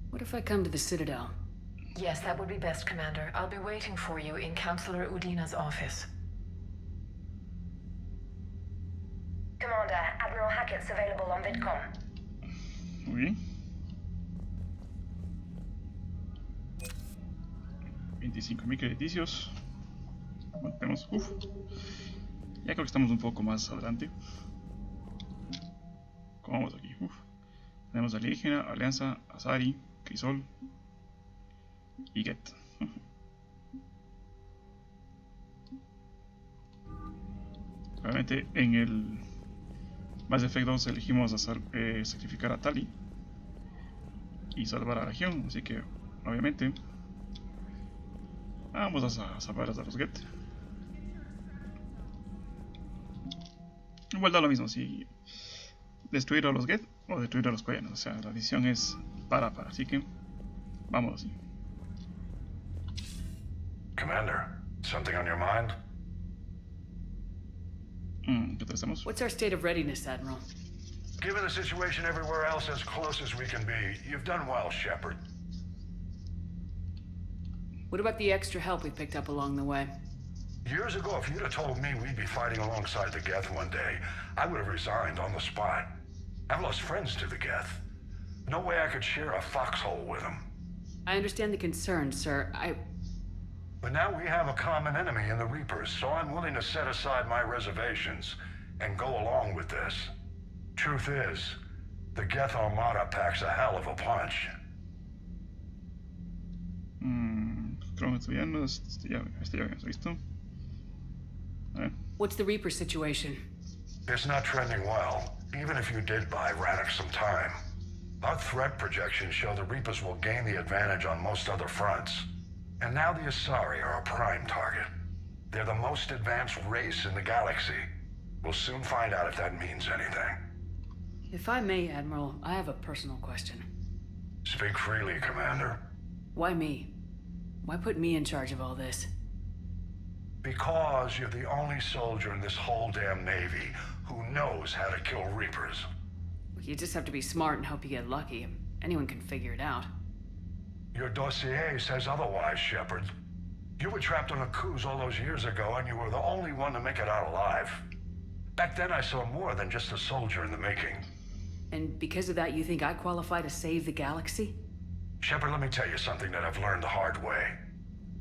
What if I come to the Citadel? Yes, that would be best, Commander. I'll be waiting for you in Counselor Udina's office. Commander, Admiral Hackett's available on VidCom. Muy bien. 25.000 crediticios. Bueno, tenemos... Ya creo que estamos un poco más adelante. ¿Cómo vamos aquí? Tenemos Alienígena, Alianza, Asari, Crisol y Geth. Realmente en el Mass Effect 2 elegimos sacrificar a Tali y salvar a la región, así que obviamente vamos a salvar a los Geth. Igual da lo mismo si destruir a los Geth o destruir a los coreanos, o sea, la decisión es para, así que vamos así. Commander, something on your mind? ¿Qué tal estamos? What's our state of readiness, Admiral? Given the situation everywhere else, as close as we can be, you've done well, Shepard. What about the extra help we picked up along the way? Years ago, if you'd have told me we'd be fighting alongside the Geth one day, I would have resigned on the spot. I've lost friends to the Geth. No way I could share a foxhole with them. I understand the concern, sir. But now we have a common enemy in the Reapers, so I'm willing to set aside my reservations and go along with this. Truth is, the Geth Armada packs a hell of a punch. Creo que estudiando, ya habíamos visto. What's the Reaper situation? It's not trending well, even if you did buy Radix some time. Our threat projections show the Reapers will gain the advantage on most other fronts. And now the Asari are a prime target. They're the most advanced race in the galaxy. We'll soon find out if that means anything. If I may, Admiral, I have a personal question. Speak freely, Commander. Why me? Why put me in charge of all this? Because you're the only soldier in this whole damn Navy who knows how to kill Reapers. You just have to be smart and hope you get lucky. Anyone can figure it out. Your dossier says otherwise, Shepard. You were trapped on a cruise all those years ago, and you were the only one to make it out alive. Back then, I saw more than just a soldier in the making. And because of that, you think I qualify to save the galaxy? Shepard, let me tell you something that I've learned the hard way.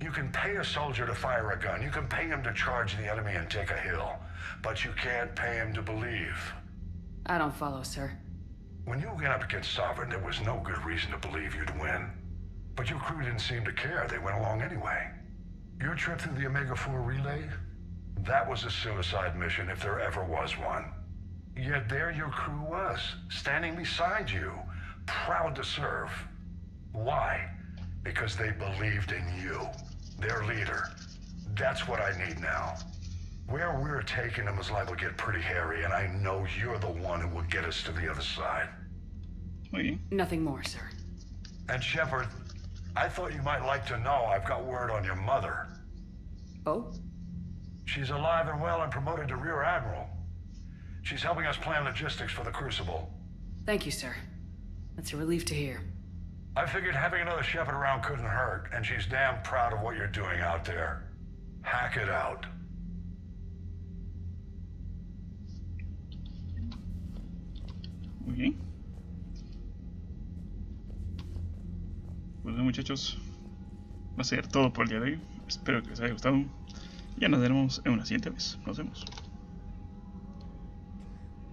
You can pay a soldier to fire a gun, you can pay him to charge the enemy and take a hill, but you can't pay him to believe. I don't follow, sir. When you went up against Sovereign, there was no good reason to believe you'd win. But your crew didn't seem to care. They went along anyway. Your trip through the Omega-4 relay? That was a suicide mission if there ever was one. Yet there your crew was, standing beside you, proud to serve. Why? Because they believed in you, their leader. That's what I need now. Where we're taking them is liable to get pretty hairy, and I know you're the one who will get us to the other side. Nothing more, sir. And Shepard, I thought you might like to know I've got word on your mother. Oh? She's alive and well and promoted to Rear Admiral. She's helping us plan logistics for the Crucible. Thank you, sir. That's a relief to hear. I figured having another shepherd around couldn't hurt, and she's damn proud of what you're doing out there. Hack it out. Muy bien. Pues bueno, muchachos, va a ser todo por el día de hoy. Espero que les haya gustado. Ya nos veremos en una siguiente vez. Nos vemos.